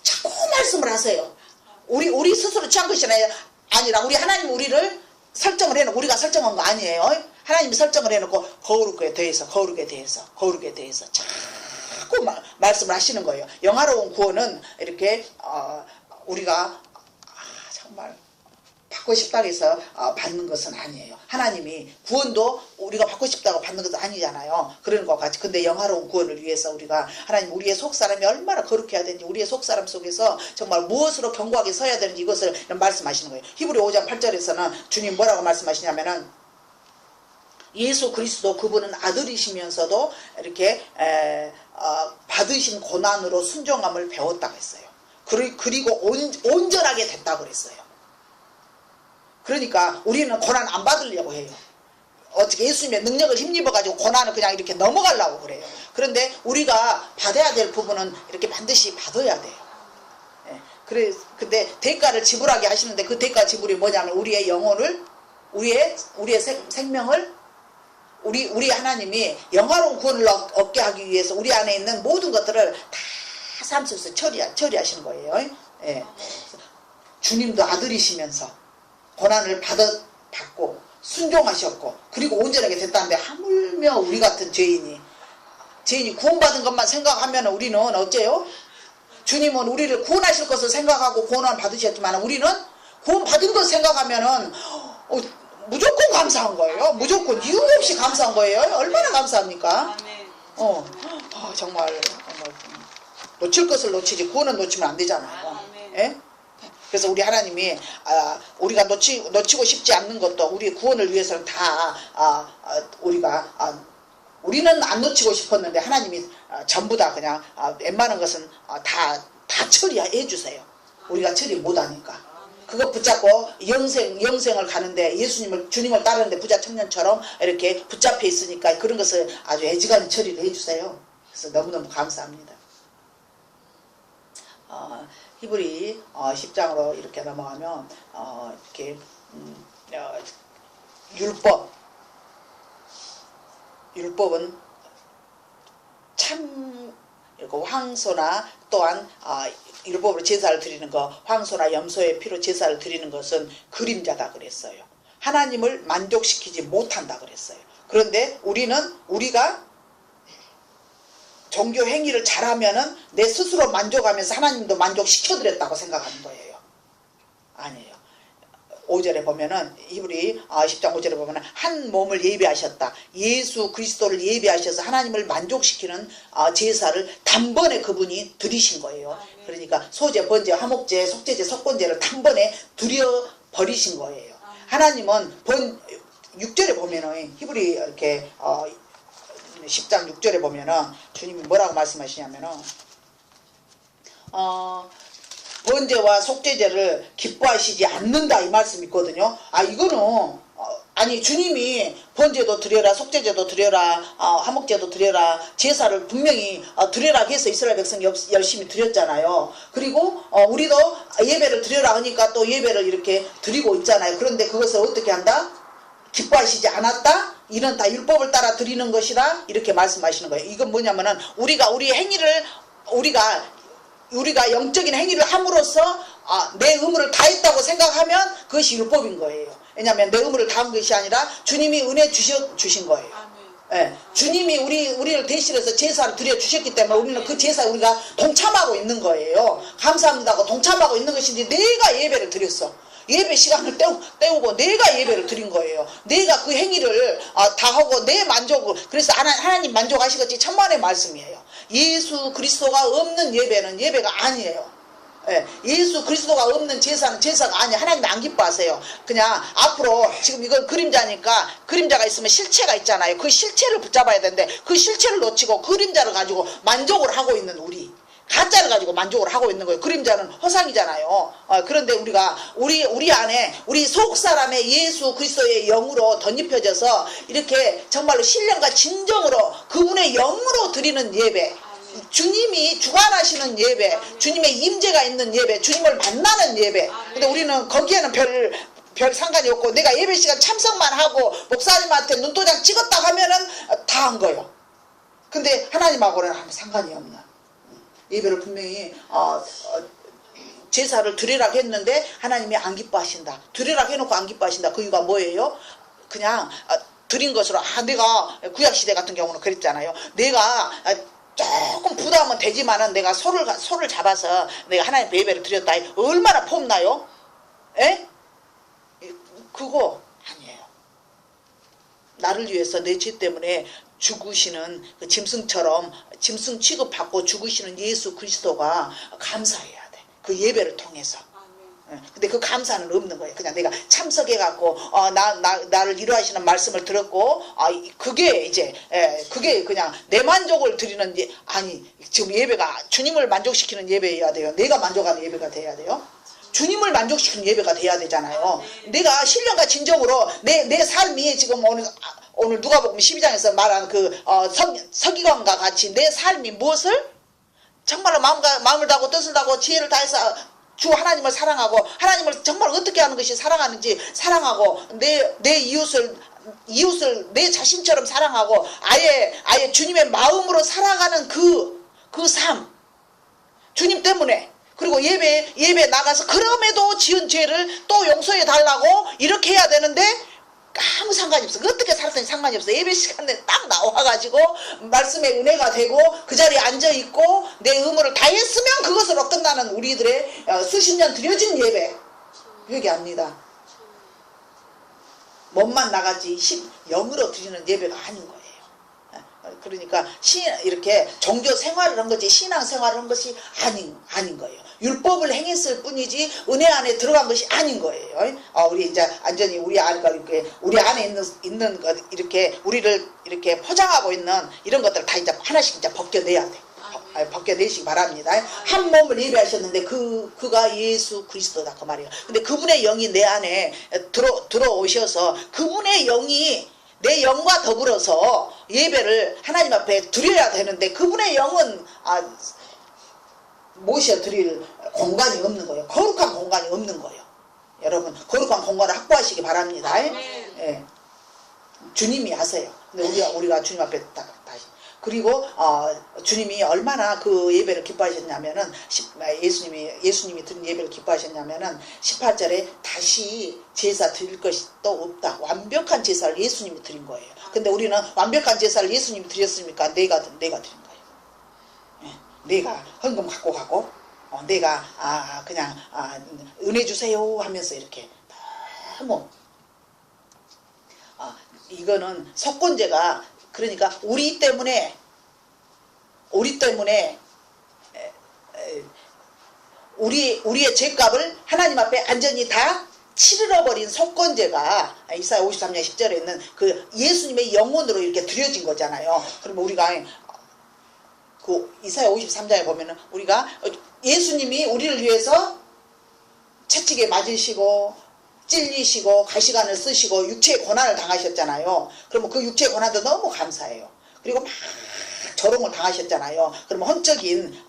자꾸 말씀을 하세요. 우리 스스로 취한 것이 아니라 우리 하나님 우리를 설정을 해놓고 우리가 설정한 거 아니에요. 하나님이 설정을 해놓고 거룩에 대해서 자꾸 말씀을 하시는 거예요. 영화로운 구원은 이렇게 우리가 정말 받고 싶다고 해서 받는 것은 아니에요. 하나님이 구원도 우리가 받고 싶다고 받는 것도 아니잖아요. 그런 것 같이. 근데 영화로운 구원을 위해서 우리가 하나님 우리의 속사람이 얼마나 거룩해야 되는지 우리의 속사람 속에서 정말 무엇으로 견고하게 서야 되는지 이것을 말씀하시는 거예요. 히브리 5장 8절에서는 주님 뭐라고 말씀하시냐면은 예수 그리스도 그분은 아들이시면서도 이렇게 받으신 고난으로 순종함을 배웠다고 했어요. 그리고 온전하게 됐다고 그랬어요. 그러니까 우리는 고난 안 받으려고 해요. 어떻게 예수님의 능력을 힘입어가지고 고난을 그냥 이렇게 넘어가려고 그래요. 그런데 우리가 받아야 될 부분은 이렇게 반드시 받아야 돼요. 근데 대가를 지불하게 하시는데 그 대가 지불이 뭐냐면 우리의 영혼을, 우리의 생명을, 우리 하나님이 영화로운 구원을 얻게 하기 위해서 우리 안에 있는 모든 것들을 다 삶 속에서 처리하시는 거예요. 주님도 아들이시면서 고난을 받고 순종하셨고 그리고 온전하게 됐다는데 하물며 우리 같은 죄인이 구원받은 것만 생각하면 우리는 어째요? 주님은 우리를 구원하실 것을 생각하고 구원을 받으셨지만 우리는 구원받은 것 생각하면은 무조건 감사한 거예요. 무조건 이유 없이 감사한 거예요. 얼마나 감사합니까? 정말 놓칠 것을 놓치지 구원은 놓치면 안 되잖아요. 예? 그래서 우리 하나님이 우리가 놓치고 싶지 않는 것도 우리 구원을 위해서는 다 우리는 안 놓치고 싶었는데 하나님이 전부 다 그냥 웬만한 것은 다 처리해 주세요. 우리가 처리 못하니까. 그거 붙잡고 영생을 가는데 주님을 따르는데 부자 청년처럼 이렇게 붙잡혀 있으니까 그런 것을 아주 애지간히 처리를 해주세요. 그래서 너무너무 감사합니다. 히브리 10장으로 이렇게 넘어가면 이렇게 율법은 참 황소나 또한 율법으로 제사를 드리는 거, 황소나 염소의 피로 제사를 드리는 것은 그림자다 그랬어요. 하나님을 만족시키지 못한다 그랬어요. 그런데 우리가 종교 행위를 잘하면은 내 스스로 만족하면서 하나님도 만족시켜드렸다고 생각하는 거예요. 아니에요. 5절에 보면은 히브리 10장 5절에 보면은 한 몸을 예비하셨다. 예수 그리스도를 예비하셔서 하나님을 만족시키는 제사를 단번에 그분이 드리신 거예요. 그러니까 소제, 번제, 화목제, 속죄제, 속건제를 단번에 드려버리신 거예요. 하나님은 6절에 보면은 히브리 이렇게 10장 6절에 보면은 주님이 뭐라고 말씀하시냐면은 번제와 속죄제를 기뻐하시지 않는다 이 말씀이 있거든요. 이거는 아니 주님이 번제도 드려라, 속죄제도 드려라, 화목제도 드려라, 제사를 분명히 드려라 해서 이스라엘 백성이 열심히 드렸잖아요. 그리고 우리도 예배를 드려라 하니까 또 예배를 이렇게 드리고 있잖아요. 그런데 그것을 어떻게 한다? 기뻐하시지 않았다? 이는 다 율법을 따라 드리는 것이다. 이렇게 말씀하시는 거예요. 이건 뭐냐면은 우리가 우리 행위를 우리가 영적인 행위를 함으로써 내 의무를 다했다고 생각하면 그것이 율법인 거예요. 왜냐하면 내 의무를 다한 것이 아니라 주님이 은혜 주신 거예요. 예, 주님이 우리를 대신해서 제사를 드려 주셨기 때문에 우리는 그 제사에 우리가 동참하고 있는 거예요. 감사합니다고 동참하고 있는 것인지 내가 예배를 드렸어. 예배 시간을 때우고 내가 예배를 드린 거예요. 내가 그 행위를 다 하고 내 만족을, 그래서 하나님 만족하시겠지 천만의 말씀이에요. 예수 그리스도가 없는 예배는 예배가 아니에요. 예수 그리스도가 없는 제사는 제사가 아니에요. 하나님 안 기뻐하세요. 그냥 앞으로 지금 이건 그림자니까 그림자가 있으면 실체가 있잖아요. 그 실체를 붙잡아야 되는데 그 실체를 놓치고 그림자를 가지고 만족을 하고 있는 가짜를 가지고 만족을 하고 있는 거예요. 그림자는 허상이잖아요. 그런데 우리 안에 우리 속사람의 예수 그리스도의 영으로 덧입혀져서 이렇게 정말로 신령과 진정으로 그분의 영으로 드리는 예배, 주님이 주관하시는 예배, 주님의 임재가 있는 예배, 주님을 만나는 예배. 근데 우리는 거기에는 별 상관이 없고, 내가 예배 시간 참석만 하고 목사님한테 눈도장 찍었다 하면은 다 한 거예요. 근데 하나님하고는 아무 상관이 없는 예배를 분명히 제사를 드리라고 했는데 하나님이 안 기뻐하신다. 드리라고 해놓고 안 기뻐하신다. 그 이유가 뭐예요? 그냥 드린 것으로, 내가 구약시대 같은 경우는 그랬잖아요. 내가 조금 부담은 되지만은 내가 소를 잡아서 내가 하나님 예배를 드렸다. 얼마나 폼나요? 에? 그거 아니에요. 나를 위해서 내 죄 때문에 죽으시는 그 짐승처럼 짐승 취급받고 죽으시는 예수 그리스도가 감사해야 돼. 그 예배를 통해서. 근데 그 감사는 없는 거예요. 그냥 내가 참석해갖고 나를 위로하시는 말씀을 들었고, 그게 이제 그게 그냥 내 만족을 드리는 아니, 지금 예배가 주님을 만족시키는 예배여야 돼요. 내가 만족하는 예배가 돼야 돼요. 주님을 만족시키는 예배가 돼야 되잖아요. 내가 신령과 진정으로 내 삶이 지금 오늘 누가복음 12장에서 말한 그 서기관과 같이 내 삶이 무엇을 정말로 마음을 다하고 뜻을 다하고 지혜를 다해서 주 하나님을 사랑하고, 하나님을 정말 어떻게 하는 것이 사랑하는지 사랑하고, 내 이웃을 내 자신처럼 사랑하고, 아예 주님의 마음으로 살아가는 그 삶, 주님 때문에. 그리고 예배 나가서 그럼에도 지은 죄를 또 용서해 달라고 이렇게 해야 되는데 아무 상관이 없어. 어떻게 살았더니 상관이 없어. 예배 시간에 딱 나와가지고 말씀의 은혜가 되고 그 자리에 앉아있고 내 의무를 다했으면 그것으로 끝나는 우리들의 수십 년 드려진 예배, 회개합니다. 몸만 나가지 영으로 드리는 예배가 아닌 거예요. 그러니까 이렇게 종교 생활을 한 거지 신앙 생활을 한 것이 아닌 거예요. 율법을 행했을 뿐이지 은혜 안에 들어간 것이 아닌 거예요. 우리 이제 완전히 우리 안에 있는 것, 이렇게 우리를 이렇게 포장하고 있는 이런 것들 다 이제 하나씩 이제 벗겨내야 돼. 벗겨내시기 바랍니다. 한 몸을 예배하셨는데 그가 예수 그리스도다 그 말이에요. 근데 그분의 영이 내 안에 들어오셔서 그분의 영이 내 영과 더불어서 예배를 하나님 앞에 드려야 되는데 그분의 영은 모셔드릴 공간이 없는 거예요. 거룩한 공간이 없는 거예요. 여러분 거룩한 공간을 확보하시기 바랍니다. 예. 주님이 하세요. 근데 우리가 주님 앞에 다시. 그리고 주님이 얼마나 그 예배를 기뻐하셨냐면은 예수님이 드린 예배를 기뻐하셨냐면은 18절에 다시 제사 드릴 것이 또 없다. 완벽한 제사를 예수님이 드린 거예요. 근데 우리는 완벽한 제사를 예수님이 드렸습니까? 내가 드린 거예요. 예. 내가 헌금 갖고 가고 내가 그냥 은혜 주세요 하면서 이렇게 너무 이거는 속건제가, 그러니까 우리의 죄값을 하나님 앞에 안전히 다 치르러버린 속건제가 이사야 53장 10절에 있는 그 예수님의 영혼으로 이렇게 드려진 거잖아요. 그러면 우리가 그 이사야 53장에 보면은 우리가 예수님이 우리를 위해서 채찍에 맞으시고 찔리시고 가시관을 쓰시고 육체의 고난을 당하셨잖아요. 그러면 그 육체의 고난도 너무 감사해요. 그리고 막 조롱을 당하셨잖아요. 그러면 헌적인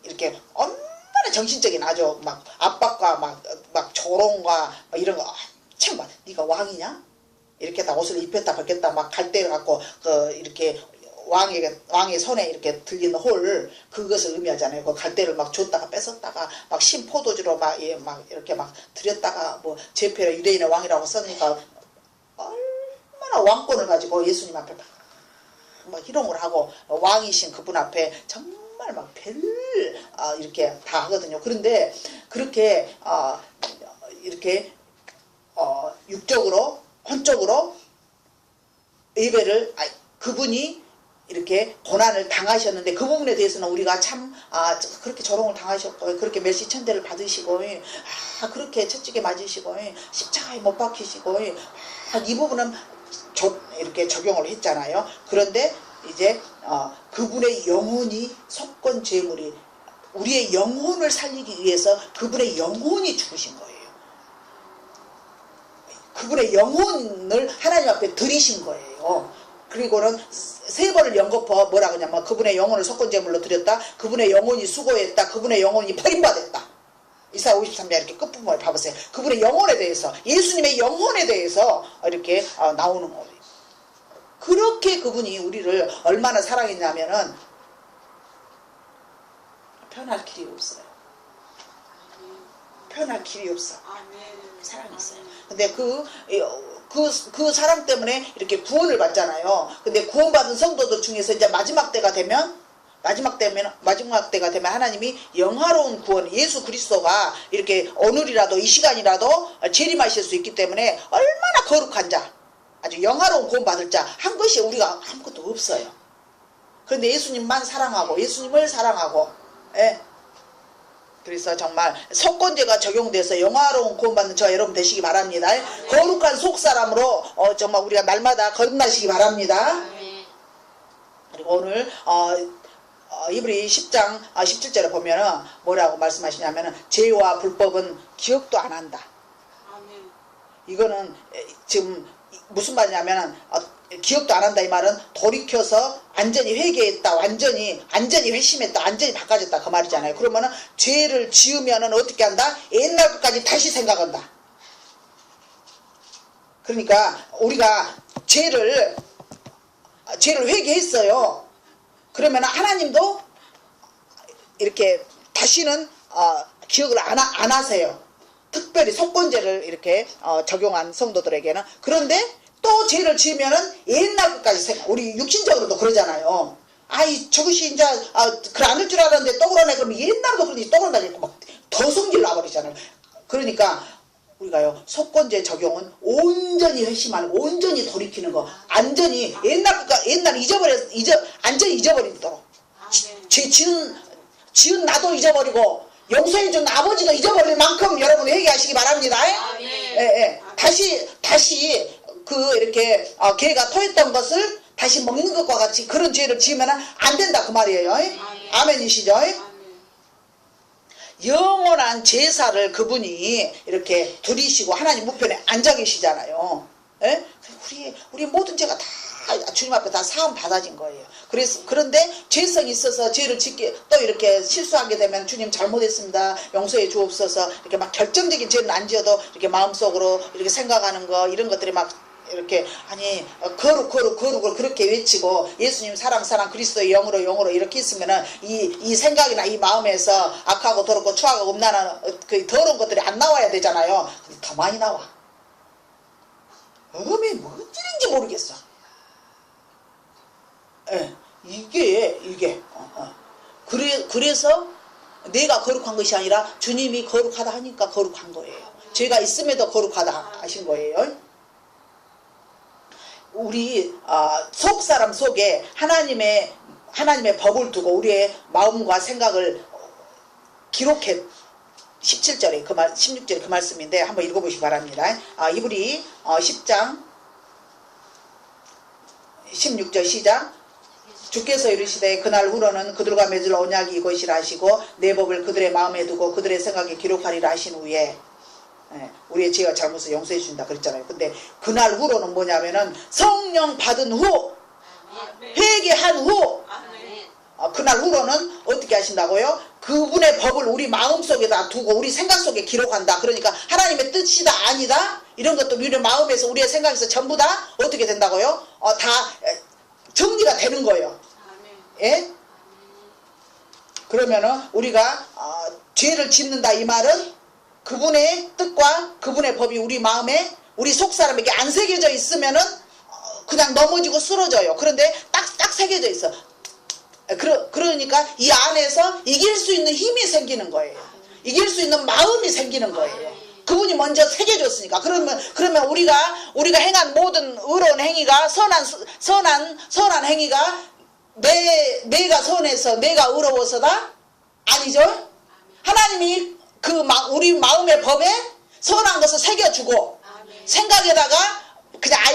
이렇게 얼마나 정신적인 아주 막 압박과 막 조롱과 막 이런 거 참 막 네가 왕이냐? 이렇게 다 옷을 입혔다 벗겼다 막 갈대 갖고 이렇게 왕의 손에 이렇게 들리는 홀, 그것을 의미하잖아요. 그 갈대를 막 줬다가 뺏었다가 막 신포도주로 막 이렇게 막 들였다가 뭐 제페라 유대인의 왕이라고 썼으니까 얼마나 왕권을 가지고 예수님 앞에 막 희롱을 하고 왕이신 그분 앞에 정말 막 이렇게 다 하거든요. 그런데 그렇게 이렇게 육적으로 혼적으로 예배를 그분이 이렇게 고난을 당하셨는데 그 부분에 대해서는 우리가 참 그렇게 조롱을 당하셨고 그렇게 멸시천대를 받으시고 그렇게 채찍에 맞으시고 십자가에 못 박히시고 이 부분은 이렇게 적용을 했잖아요. 그런데 이제 그분의 영혼이 속건 제물이 우리의 영혼을 살리기 위해서 그분의 영혼이 죽으신 거예요. 그분의 영혼을 하나님 앞에 드리신 거예요. 그리고는 세 번을 연거푸어 뭐라 그러냐면 그분의 영혼을 속건제물로 드렸다. 그분의 영혼이 수고했다. 그분의 영혼이 버림받았다. 이사야 53장 이렇게 끝부분을 봐보세요. 그분의 영혼에 대해서, 예수님의 영혼에 대해서 이렇게 나오는 거예요. 그렇게 그분이 우리를 얼마나 사랑했냐면은 표현할 길이 없어요. 표현할 길이 없어. 사랑이 있어요. 근데 그 사랑 때문에 이렇게 구원을 받잖아요. 근데 구원받은 성도들 중에서 이제 마지막 때가 되면 하나님이 영화로운 구원, 예수 그리스도가 이렇게 오늘이라도 이 시간이라도 재림하실 수 있기 때문에 얼마나 거룩한 자, 아주 영화로운 구원 받을 자 한 것이 우리가 아무것도 없어요. 그런데 예수님만 사랑하고 예수님을 사랑하고, 예. 그래서 정말 속건제가 적용돼서 영화로운 구원받는 저와 여러분 되시기 바랍니다. 거룩한 속사람으로 정말 우리가 날마다 거듭나시기 바랍니다. 그리고 오늘 이브리 10장 17절에 보면은 뭐라고 말씀하시냐면은 죄와 불법은 기억도 안 한다. 이거는 지금 무슨 말이냐면은 기억도 안 한다 이 말은 돌이켜서 완전히 회개했다, 완전히 회심했다, 완전히 바꿔졌다 그 말이잖아요. 그러면은 죄를 지으면은 어떻게 한다? 옛날 것까지 다시 생각한다. 그러니까 우리가 죄를 회개했어요. 그러면 하나님도 이렇게 다시는 기억을 안 하세요. 특별히 속건제를 이렇게 적용한 성도들에게는. 그런데 또 죄를 지으면은 옛날 것까지 생각. 우리 육신적으로도 그러잖아요. 아이 저것이 이제 그래 안 할 줄 알았는데 또 그러네. 그러면 옛날도 그런지 또 그런다 했고 막 더 성질 나버리잖아요. 그러니까 우리가요 속건제 적용은 온전히 회심하고 온전히 돌이키는 거, 완전히 옛날 완전히 잊어버리도록. 죄 지은 나도 잊어버리고 용서해준 아버지도 잊어버릴 만큼 여러분 회개하시기 바랍니다. 예. 다시 이렇게 개가 토했던 것을 다시 먹는 것과 같이 그런 죄를 지으면 안 된다 그 말이에요. 아멘이시죠? 영원한 제사를 그분이 이렇게 드리시고 하나님 우편에 앉아 계시잖아요. 예? 우리 모든 죄가 다 주님 앞에 다 사함 받아진 거예요. 그런데 죄성이 있어서 죄를 짓게 또 이렇게 실수하게 되면 주님 잘못했습니다. 용서해 주옵소서. 이렇게 막 결정적인 죄는 안 지어도 이렇게 마음속으로 이렇게 생각하는 거 이런 것들이 막 이렇게 거룩을 그렇게 외치고 예수님 사랑 그리스도의 영으로 이렇게 있으면은 이 생각이나 이 마음에서 악하고 더럽고 추하고 음란한 그 더러운 것들이 안 나와야 되잖아요. 근데 더 많이 나와. 뭔 일인지 모르겠어. 예, 이게 그래서 내가 거룩한 것이 아니라 주님이 거룩하다 하니까 거룩한 거예요. 죄가 있음에도 거룩하다 하신 거예요. 우리 속사람 속에 하나님의 법을 두고 우리의 마음과 생각을 기록해 17절에 16절에 그 말씀인데 한번 읽어보시기 바랍니다. 이브리 10장 16절 시작. 주께서 이르시되 그날 후로는 그들과 맺을 언약이 이것이라 하시고 내 법을 그들의 마음에 두고 그들의 생각에 기록하리라 하신 후에, 우리의 죄와 잘못을 용서해 주신다 그랬잖아요. 근데 그날 후로는 뭐냐면은 성령 받은 후, 회개한 후, 그날 후로는 어떻게 하신다고요? 그분의 법을 우리 마음속에다 두고 우리 생각 속에 기록한다. 그러니까 하나님의 뜻이다 아니다 이런 것도 우리 마음에서 우리의 생각에서 전부 다 어떻게 된다고요? 다 정리가 되는 거예요. 예? 그러면은 우리가 죄를 짓는다 이 말은 그분의 뜻과 그분의 법이 우리 마음에 우리 속사람에게 안 새겨져 있으면은 그냥 넘어지고 쓰러져요. 그런데 딱 새겨져 있어. 그러니까 이 안에서 이길 수 있는 힘이 생기는 거예요. 이길 수 있는 마음이 생기는 거예요. 그분이 먼저 새겨줬으니까. 그러면 우리가 행한 모든 의로운 행위가 선한 행위가 내가 선해서 내가 의로워서다? 아니죠? 하나님이 우리 마음의 법에 선한 것을 새겨주고 생각에다가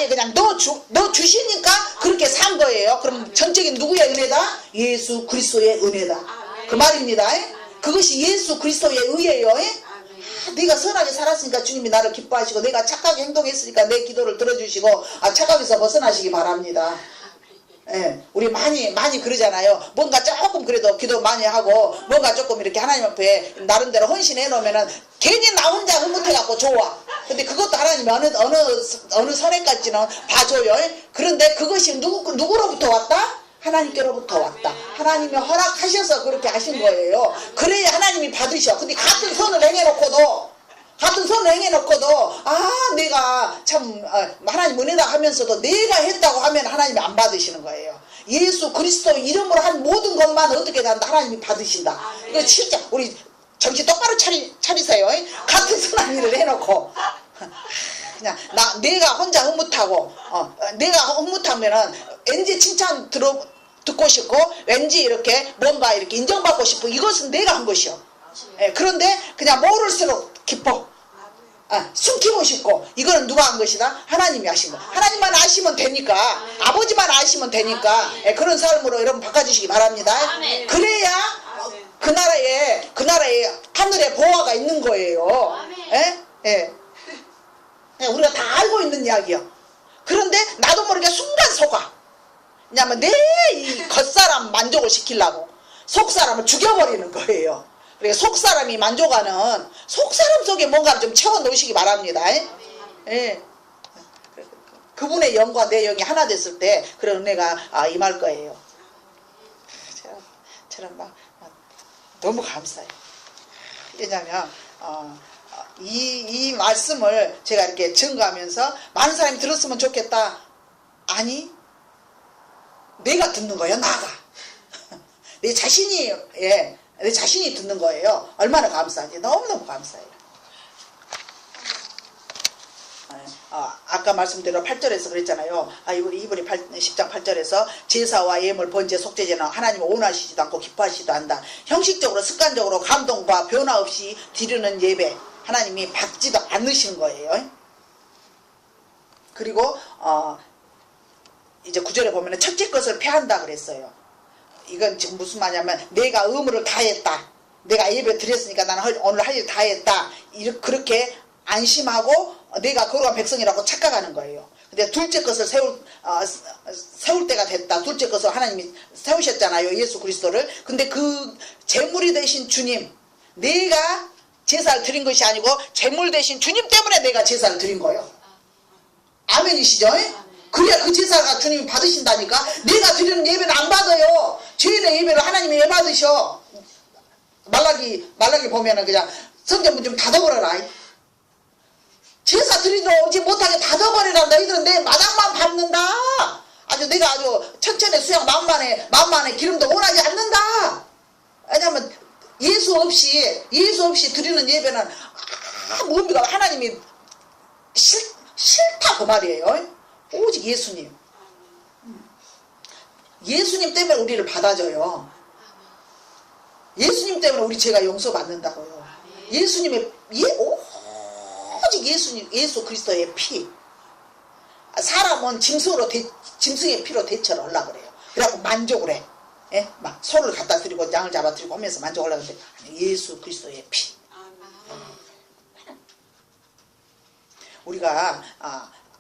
그냥 넣어 주시니까 그렇게 산 거예요. 그럼 전적인 누구의 은혜다? 예수 그리스도의 은혜다. 그 말입니다. 그것이 예수 그리스도의 의예요. 내가 선하게 살았으니까 주님이 나를 기뻐하시고 내가 착하게 행동했으니까 내 기도를 들어주시고 착각에서 벗어나시기 바랍니다. 예, 우리 많이 그러잖아요. 뭔가 조금 그래도 기도 많이 하고, 뭔가 조금 이렇게 하나님 앞에 나름대로 헌신해 놓으면은, 괜히 나 혼자 흐뭇해갖고 좋아. 근데 그것도 하나님이 어느 선에까지는 봐줘요. 그런데 그것이 누구로부터 왔다? 하나님께로부터 왔다. 하나님이 허락하셔서 그렇게 하신 거예요. 그래야 하나님이 받으셔. 근데 같은 선을 행해놓고도, 내가 참 하나님 은혜다 하면서도 내가 했다고 하면 하나님이 안 받으시는 거예요. 예수 그리스도 이름으로 한 모든 것만 어떻게 한다? 하나님이 받으신다. 이거 진짜 우리 정신 똑바로 차리세요. 같은 선한 일을 해놓고 그냥 내가 혼자 흐뭇하고 내가 흐뭇하면은 왠지 칭찬 듣고 싶고 왠지 이렇게 뭔가 이렇게 인정받고 싶고 이것은 내가 한 것이요. 그런데 그냥 모를수록 기뻐. 숨기고 싶고 이거는 누가 한 것이다? 하나님이 하신 거. 하나님만 아시면 되니까, 아버지만 아시면 되니까 그런 삶으로 여러분 바꿔주시기 바랍니다. 그래야 그 나라에 하늘에 보화가 있는 거예요. 우리가 다 알고 있는 이야기요. 그런데 나도 모르게 순간 속아. 왜냐하면 내 이 겉사람 만족을 시키려고 속사람을 죽여버리는 거예요. 그러니까 속사람이 만족하는 속사람 속에 뭔가를 좀 채워놓으시기 바랍니다. 그분의 영과 내 영이 하나 됐을 때 그런 은혜가 임할 거예요. 저는 막 너무 감사해요. 왜냐하면 이 말씀을 제가 이렇게 증거하면서 많은 사람이 들었으면 좋겠다. 아니, 내가 듣는 거예요. 나가. 내 자신이 듣는 거예요. 얼마나 감사한지. 너무너무 감사해요. 아까 말씀대로 8절에서 그랬잖아요. 이분이 10장 8절에서 제사와 예물, 번제, 속죄제는 하나님을 원하시지도 않고 기뻐하시지도 않다. 형식적으로 습관적으로 감동과 변화 없이 드리는 예배 하나님이 받지도 않으시는 거예요. 그리고 이제 9절에 보면 첫째 것을 패한다 그랬어요. 이건 지금 무슨 말이냐면 내가 의무를 다했다. 내가 예배 드렸으니까 나는 오늘 할 일 다했다. 그렇게 안심하고 내가 거룩한 백성이라고 착각하는 거예요. 근데 둘째 것을 세울 때가 됐다. 둘째 것을 하나님이 세우셨잖아요. 예수 그리스도를. 근데 그 제물이 되신 주님, 내가 제사를 드린 것이 아니고 제물 되신 주님 때문에 내가 제사를 드린 거예요. 아멘이시죠? 그래야 그 제사가 주님이 받으신다니까. 내가 드리는 예배는 안 받아요. 죄인의 예배를 하나님이 왜 받으셔? 말라기 보면은 그냥 성경문 좀 닫아버려라. 제사 드리지 못하게 닫아버리라. 너희들은 내 마당만 밟는다. 내가 아주 천천히 수양 만만에 기름도 원하지 않는다. 왜냐면 예수 없이 드리는 예배는 아무 의미가 하나님이 싫다 그 말이에요. 오직 예수님 때문에 우리를 받아줘요. 예수님 때문에 우리 죄가 용서받는다고요. 예수님의 오직 예수 그리스도의 피. 사람은 짐승의 피로 대처를 하려고 그래요. 그래갖고 만족을 해. 막 소를 갖다 드리고 양을 잡아 드리고 하면서 만족을 하려고 하는데 예수 그리스도의 피. 우리가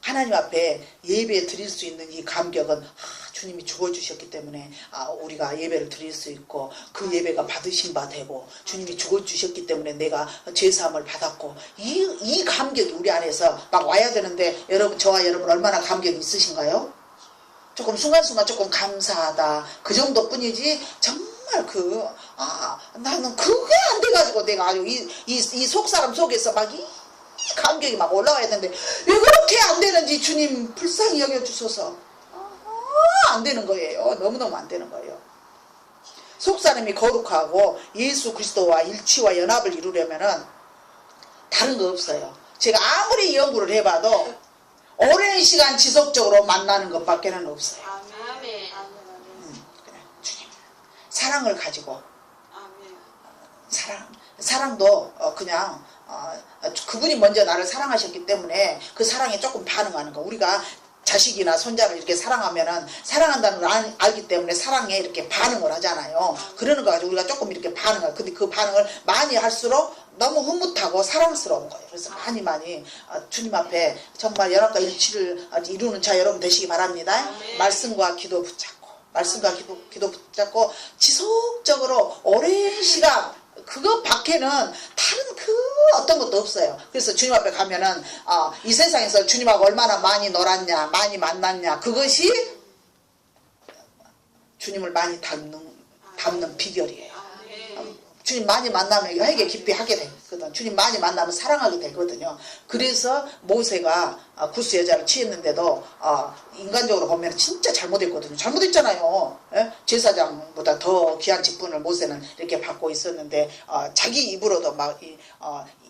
하나님 앞에 예배 드릴 수 있는 이 감격은 주님이 죽어주셨기 때문에 우리가 예배를 드릴 수 있고 그 예배가 받으신 바 되고 주님이 죽어주셨기 때문에 내가 죄사함을 받았고 이 감격이 우리 안에서 막 와야 되는데 저와 여러분 얼마나 감격이 있으신가요? 조금 순간순간 조금 감사하다 그 정도뿐이지 정말 나는 그게 안 돼가지고 내가 아주 이 속사람 속에서 막 이 감격이 막 올라와야 되는데 왜 그렇게 안 되는지 주님 불쌍히 여겨주소서. 안 되는 거예요. 너무너무 안 되는 거예요. 속사람이 거룩하고 예수 그리스도와 일치와 연합을 이루려면은 다른 거 없어요. 제가 아무리 연구를 해봐도 오랜 시간 지속적으로 만나는 것밖에는 없어요. 그냥 주님 사랑을 가지고 사랑도 그냥 그분이 먼저 나를 사랑하셨기 때문에 그 사랑에 조금 반응하는 거. 우리가 자식이나 손자를 이렇게 사랑하면은 사랑한다는 걸 알기 때문에 사랑에 이렇게 반응을 하잖아요. 그러는 거 가지고 우리가 조금 이렇게 반응을. 근데 그 반응을 많이 할수록 너무 흐뭇하고 사랑스러운 거예요. 그래서 많이 주님 앞에 정말 연합과 일치를 이루는 자 여러분 되시기 바랍니다. 말씀과 기도 붙잡고 말씀과 기도 붙잡고 지속적으로 오랜 시간 그거 밖에는 다른 그 어떤 것도 없어요. 그래서 주님 앞에 가면은 이 세상에서 주님하고 얼마나 많이 놀았냐, 많이 만났냐, 그것이 주님을 많이 닮는 비결이에요. 주님 많이 만나면 회개 깊이 하게 되거든. 주님 많이 만나면 사랑하게 되거든요. 그래서 모세가 구스 여자를 취했는데도 인간적으로 보면 진짜 잘못했거든요. 잘못했잖아요. 예? 제사장보다 더 귀한 직분을 모세는 이렇게 받고 있었는데 자기 입으로도 막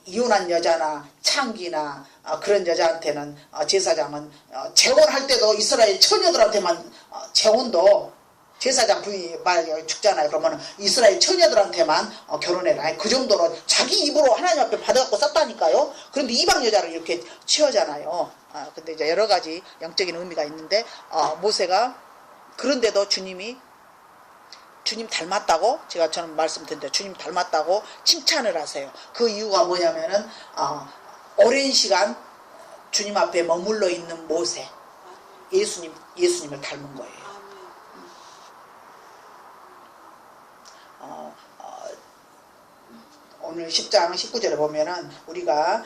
이혼한 여자나 창기나 그런 여자한테는 제사장은 재혼할 때도 이스라엘 처녀들한테만 재혼도 제사장 부인이 만약에 죽잖아요. 그러면 이스라엘 처녀들한테만 결혼해라. 그 정도로 자기 입으로 하나님 앞에 받아갖고 썼다니까요. 그런데 이방 여자를 이렇게 취하잖아요. 근데 이제 여러 가지 영적인 의미가 있는데 모세가 그런데도 주님 닮았다고 저는 말씀드렸는데 주님 닮았다고 칭찬을 하세요. 그 이유가 뭐냐면은 오랜 시간 주님 앞에 머물러 있는 모세, 예수님을 닮은 거예요. 오늘 10장 19절에 보면은 우리가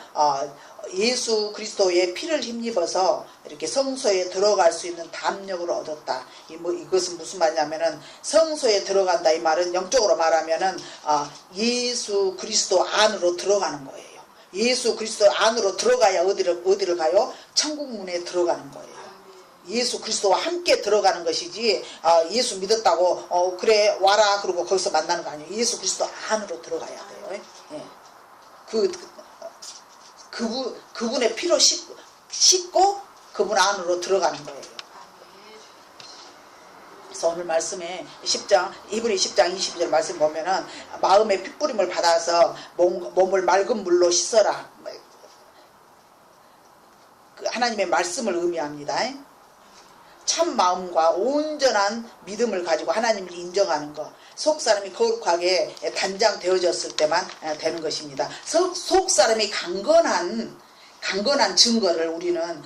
예수 그리스도의 피를 힘입어서 이렇게 성소에 들어갈 수 있는 담력을 얻었다. 이것은 무슨 말이냐면은 성소에 들어간다 이 말은 영적으로 말하면은 예수 그리스도 안으로 들어가는 거예요. 예수 그리스도 안으로 들어가야 어디를 가요? 천국 문에 들어가는 거예요. 예수 그리스도와 함께 들어가는 것이지 예수 믿었다고 그래 와라 그러고 거기서 만나는 거 아니에요. 예수 그리스도 안으로 들어가야 돼요. 예. 그분의 피로 씻고 그분 안으로 들어가는 거예요. 그래서 오늘 말씀에 이브리 10장 20절 말씀 보면은 마음의 핏부림을 받아서 몸을 맑은 물로 씻어라. 하나님의 말씀을 의미합니다. 참 마음과 온전한 믿음을 가지고 하나님을 인정하는 것. 속사람이 거룩하게 단장되어졌을 때만 되는 것입니다. 속사람이 강건한 증거를 우리는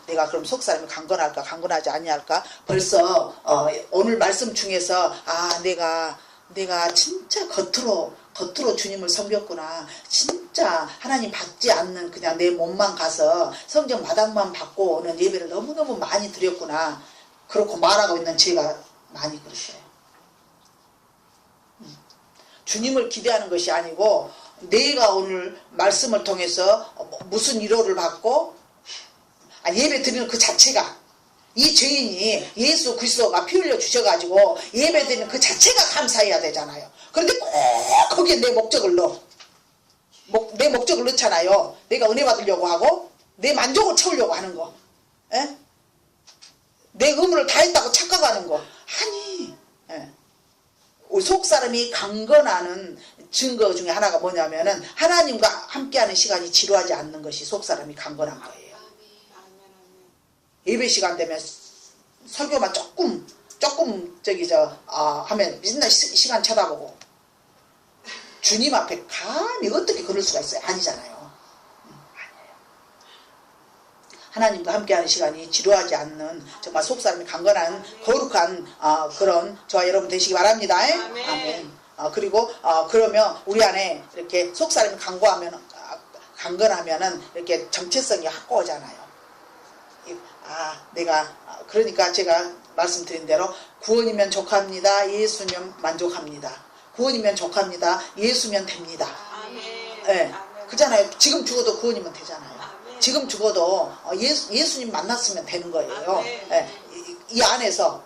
내가 그럼 속사람이 강건할까 강건하지 아니할까 벌써 오늘 말씀 중에서 내가 진짜 겉으로 주님을 섬겼구나. 진짜 하나님 받지 않는 그냥 내 몸만 가서 성전 마당만 받고 오는 예배를 너무너무 많이 드렸구나. 그렇고 말하고 있는 제가 많이 그랬어요. 주님을 기대하는 것이 아니고 내가 오늘 말씀을 통해서 무슨 위로를 받고 예배 드리는 그 자체가 이 죄인이 예수 그리스도가 피 흘려 주셔가지고 예배 드리는 그 자체가 감사해야 되잖아요. 그런데 꼭 거기에 내 목적을 넣잖아요. 내가 은혜 받으려고 하고 내 만족을 채우려고 하는 거. 에? 내 의무를 다했다고 착각하는 거. 아니 우리 속사람이 강건하는 증거 중에 하나가 뭐냐면은 하나님과 함께하는 시간이 지루하지 않는 것이 속사람이 강건한 거예요. 예배 시간 되면 설교만 조금 하면 맨날 시간 쳐다보고 주님 앞에 감히 어떻게 그럴 수가 있어요? 아니잖아요. 아니에요. 하나님과 함께하는 시간이 지루하지 않는 정말 속사람이 강건한 거룩한 그런 저와 여러분 되시기 바랍니다. 아멘. 그리고 그러면 우리 안에 이렇게 속사람이 강건하면은 이렇게 정체성이 확고하잖아요. 그러니까 제가 말씀드린 대로 구원이면 족합니다. 예수면 만족합니다. 구원이면 족합니다. 예수면 됩니다. 네, 그잖아요. 지금 죽어도 구원이면 되잖아요. 지금 죽어도 예수님 만났으면 되는 거예요. 네, 이 안에서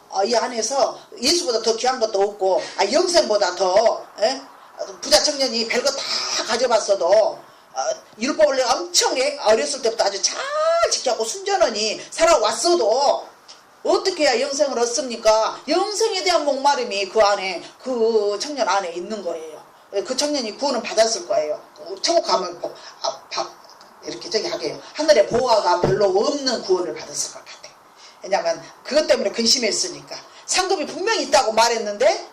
예수보다 더 귀한 것도 없고 영생보다 더 부자 청년이 별거 다 가져봤어도 율법을 내가 엄청 어렸을 때부터 아주 잘 지켜갖고 순전히 살아왔어도 어떻게 해야 영생을 얻습니까? 영생에 대한 목마름이 그 청년 안에 있는 거예요. 그 청년이 구원은 받았을 거예요. 천국 가면 이렇게 하게요. 하늘에 보화가 별로 없는 구원을 받았을 것 같아요. 왜냐하면 그것 때문에 근심했으니까. 상급이 분명히 있다고 말했는데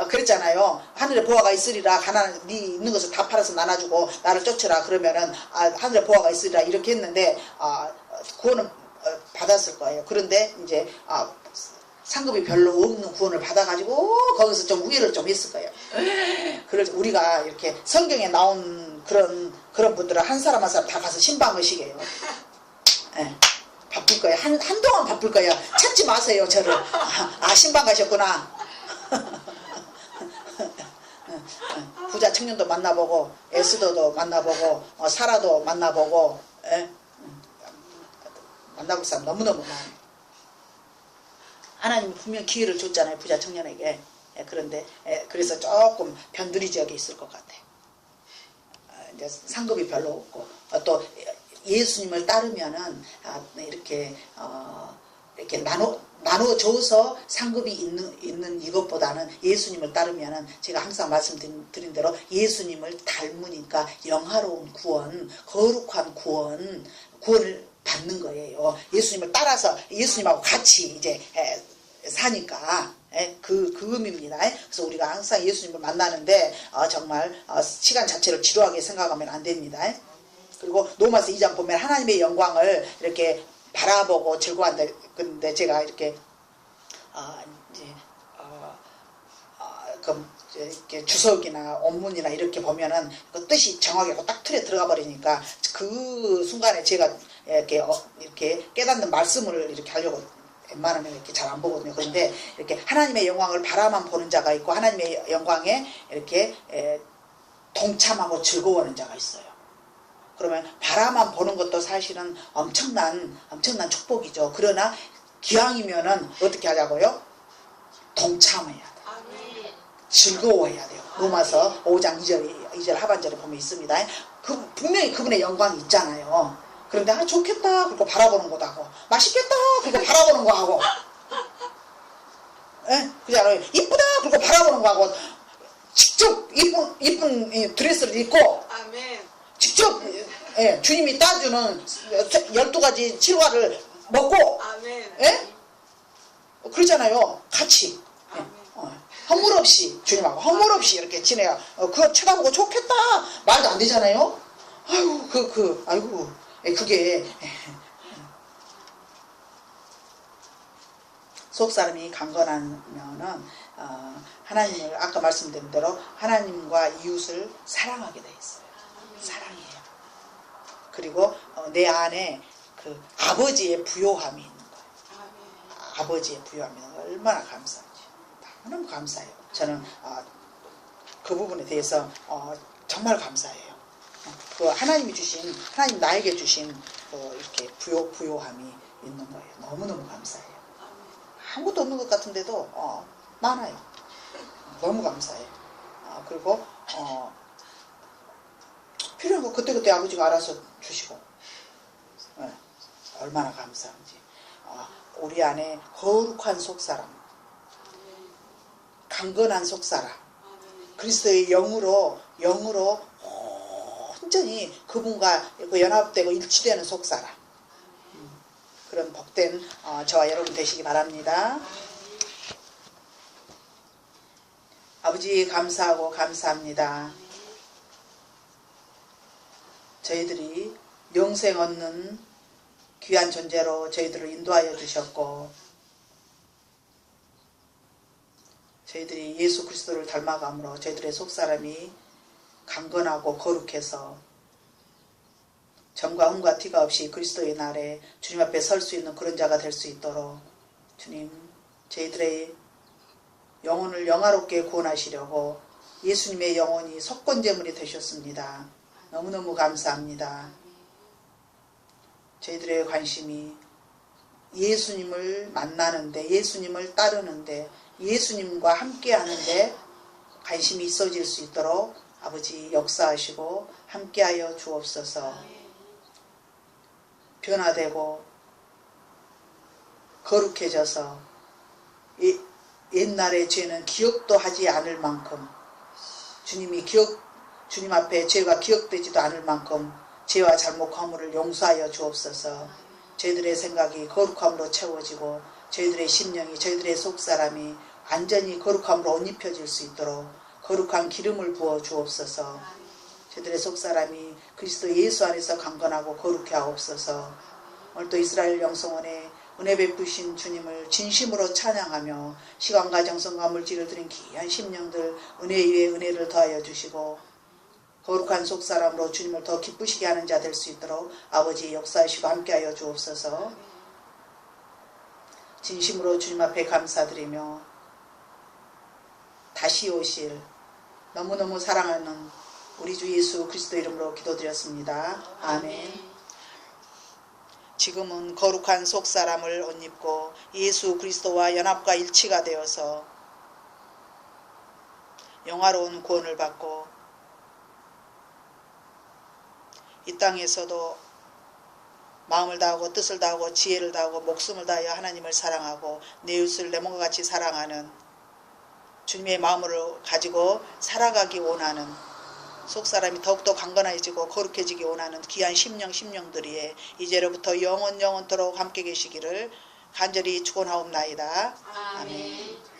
그랬잖아요. 하늘에 보화가 있으리라. 가난한 네 있는 것을 다 팔아서 나눠주고 나를 쫓으라. 그러면은 하늘에 보화가 있으리라 이렇게 했는데 구원은 받았을 거예요. 그런데 이제 상급이 별로 없는 구원을 받아가지고 거기서 좀 우애를 좀 했을 거예요. 그래서 우리가 이렇게 성경에 나온 그런 분들은 한 사람 한 사람 다 가서 신방의식이에요. 예, 바쁠 거예요. 한동안 바쁠 거예요. 찾지 마세요, 저를. 신방 가셨구나. 부자 청년도 만나보고, 에스더도 만나보고, 사라도 만나보고, 예? 만나볼 사람 너무너무 많아요. 하나님이 분명 기회를 줬잖아요, 부자 청년에게. 예, 그런데, 그래서 조금 변두리 지역에 있을 것 같아요. 이제 상급이 별로 없고, 또 예수님을 따르면은, 이렇게 나눠줘서 상급이 있는 이것보다는 예수님을 따르면은 제가 항상 말씀드린 대로 예수님을 닮으니까 영화로운 구원, 거룩한 구원을 받는 거예요. 예수님을 따라서 예수님하고 같이 이제 사니까 그 의미입니다. 그래서 우리가 항상 예수님을 만나는데 정말 시간 자체를 지루하게 생각하면 안 됩니다. 그리고 로마서 2장 보면 하나님의 영광을 이렇게 바라보고 즐거워한다. 근데 제가 이렇게 이렇게 주석이나 원문이나 이렇게 보면은 그 뜻이 정확하게 딱 틀에 들어가 버리니까 그 순간에 제가 이렇게 깨닫는 말씀을 이렇게 하려고 웬만하면 이렇게 잘 안 보거든요. 그런데 이렇게 하나님의 영광을 바라만 보는 자가 있고 하나님의 영광에 이렇게 동참하고 즐거워하는 자가 있어요. 그러면 바라만 보는 것도 사실은 엄청난 축복이죠. 그러나 기왕이면은 어떻게 하자고요? 동참해야 돼요. 즐거워해야 돼요. 로마서 5장 2절 하반절에 보면 있습니다. 분명히 그분의 영광이 있잖아요. 그런데 좋겠다 그리고 바라보는 것도 하고 맛있겠다 그리고 바라보는 거 하고 그잖아요. 이쁘다 그리고 바라보는 거 하고 직접 이쁜 드레스를 입고 직접 주님이 따주는 12가지 칠과를 먹고 그러잖아요. 같이 허물 없이 주님하고 허물 없이 이렇게 지내요. 그거 쳐다보고 좋겠다 말도 안 되잖아요. 아이고 그게 속사람이 강건하면은 하나님을 아까 말씀드린 대로 하나님과 이웃을 사랑하게 돼 있어요. 사랑해요. 그리고 내 안에 그 아버지의 부요함이 있는 거예요. 아버지의 부요함이 있는 거예요. 얼마나 감사한지. 너무 감사해요. 저는 그 부분에 대해서 정말 감사해요. 그 하나님 나에게 주신 이렇게 부요함이 있는 거예요. 너무너무 감사해요. 아무것도 없는 것 같은데도 많아요. 너무 감사해요. 그리고 필요한 거 그때그때 아버지가 알아서 주시고 얼마나 감사한지. 우리 안에 거룩한 속사람, 강건한 속사람, 그리스도의 영으로 온전히 그분과 연합되고 일치되는 속사람, 그런 복된 저와 여러분 되시기 바랍니다. 아버지 감사하고 감사합니다. 저희들이 영생 얻는 귀한 존재로 저희들을 인도하여 주셨고 저희들이 예수 그리스도를 닮아감으로 저희들의 속사람이 강건하고 거룩해서 점과 흠과 티가 없이 그리스도의 날에 주님 앞에 설 수 있는 그런 자가 될 수 있도록 주님 저희들의 영혼을 영화롭게 구원하시려고 예수님의 영혼이 속건제물이 되셨습니다. 너무너무 감사합니다. 저희들의 관심이 예수님을 만나는데 예수님을 따르는데 예수님과 함께 하는데 관심이 있어질 수 있도록 아버지 역사하시고 함께하여 주옵소서. 변화되고 거룩해져서 옛날의 죄는 기억도 하지 않을 만큼 주님 앞에 죄가 기억되지도 않을 만큼 죄와 잘못 허물을 용서하여 주옵소서. 저희들의 생각이 거룩함으로 채워지고 저희들의 심령이 저희들의 속사람이 완전히 거룩함으로 옷 입혀질 수 있도록 거룩한 기름을 부어 주옵소서. 저희들의 속사람이 그리스도 예수 안에서 강건하고 거룩해 하옵소서. 오늘도 이스라엘 영성원에 은혜 베푸신 주님을 진심으로 찬양하며 시간과 정성과 물질을 드린 귀한 심령들 은혜 위에 은혜를 더하여 주시고 거룩한 속사람으로 주님을 더 기쁘시게 하는 자 될 수 있도록 아버지 역사하시고 함께하여 주옵소서. 진심으로 주님 앞에 감사드리며 다시 오실 너무너무 사랑하는 우리 주 예수 그리스도 이름으로 기도드렸습니다. 아멘. 지금은 거룩한 속사람을 옷 입고 예수 그리스도와 연합과 일치가 되어서 영화로운 구원을 받고 이 땅에서도 마음을 다하고 뜻을 다하고 지혜를 다하고 목숨을 다하여 하나님을 사랑하고 내 이웃을 내 몸과 같이 사랑하는 주님의 마음을 가지고 살아가기 원하는 속사람이 더욱더 강건해지고 거룩해지기 원하는 귀한 심령들이 이제로부터 영원토록 함께 계시기를 간절히 축원하옵나이다. 아멘.